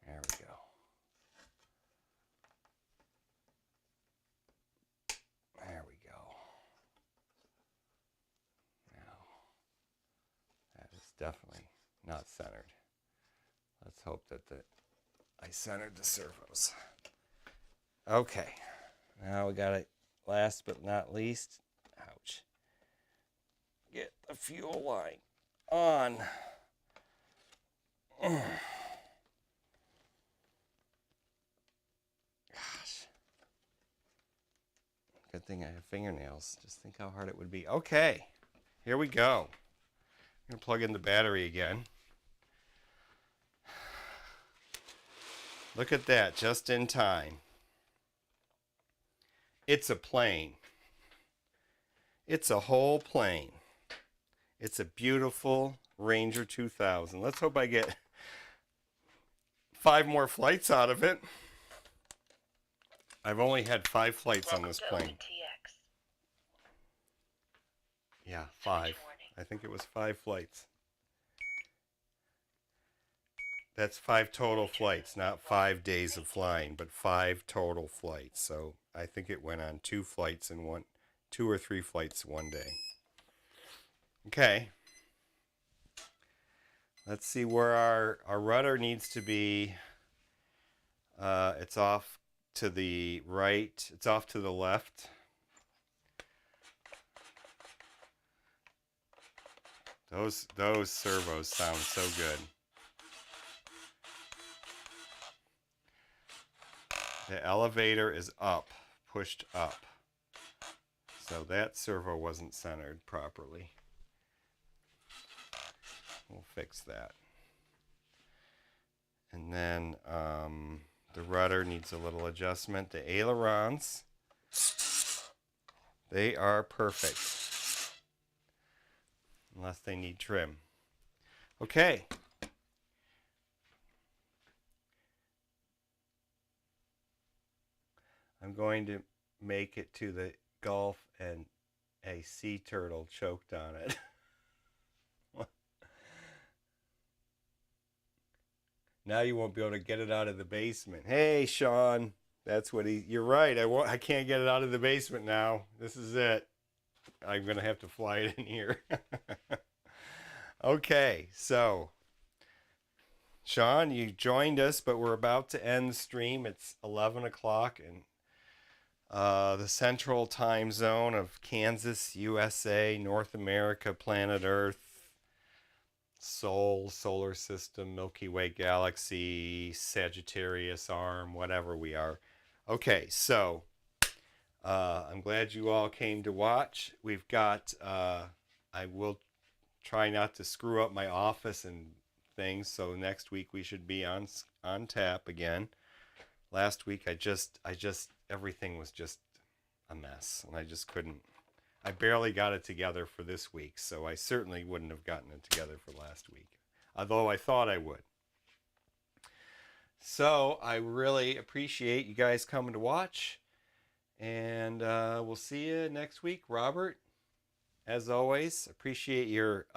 [SPEAKER 1] There we go. There we go. Now, that is definitely not centered. Let's hope that I centered the servos. Okay, now we got it. Last but not least, ouch. Get the fuel line on. Gosh. Good thing I have fingernails. Just think how hard it would be. Okay, here we go. I'm going to plug in the battery again. Look at that, just in time. It's a plane. It's a whole plane. It's a beautiful Ranger 2000. Let's hope I get 5 more flights out of it. I've only had 5 flights on this plane. Yeah, 5. I think it was 5 flights. That's 5 total flights, not 5 days of flying, but 5 total flights. So I think it went on 2 flights in 2 or 3 flights one day. Okay. Let's see where our rudder needs to be. It's off to the right. It's off to the left. Those servos sound so good. The elevator is up, pushed up. So that servo wasn't centered properly. We'll fix that. And then the rudder needs a little adjustment. The ailerons, they are perfect. Unless they need trim. Okay. I'm going to make it to the Gulf and a sea turtle choked on it. Now you won't be able to get it out of the basement. Hey, Sean, that's what you're right. I can't get it out of the basement now. This is it. I'm going to have to fly it in here. Okay, so Sean, you joined us, but we're about to end the stream. It's 11 o'clock in the central time zone of Kansas, USA, North America, planet Earth, Sol, solar system, Milky Way galaxy, Sagittarius arm, whatever we are. Okay, so I'm glad you all came to watch. We've got, I will try not to screw up my office and things, so next week we should be on tap again. Last week I just everything was just a mess, and I just couldn't. I barely got it together for this week, so I certainly wouldn't have gotten it together for last week, although I thought I would. So I really appreciate you guys coming to watch, and we'll see you next week. Robert, as always, appreciate your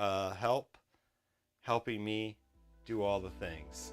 [SPEAKER 1] helping me do all the things.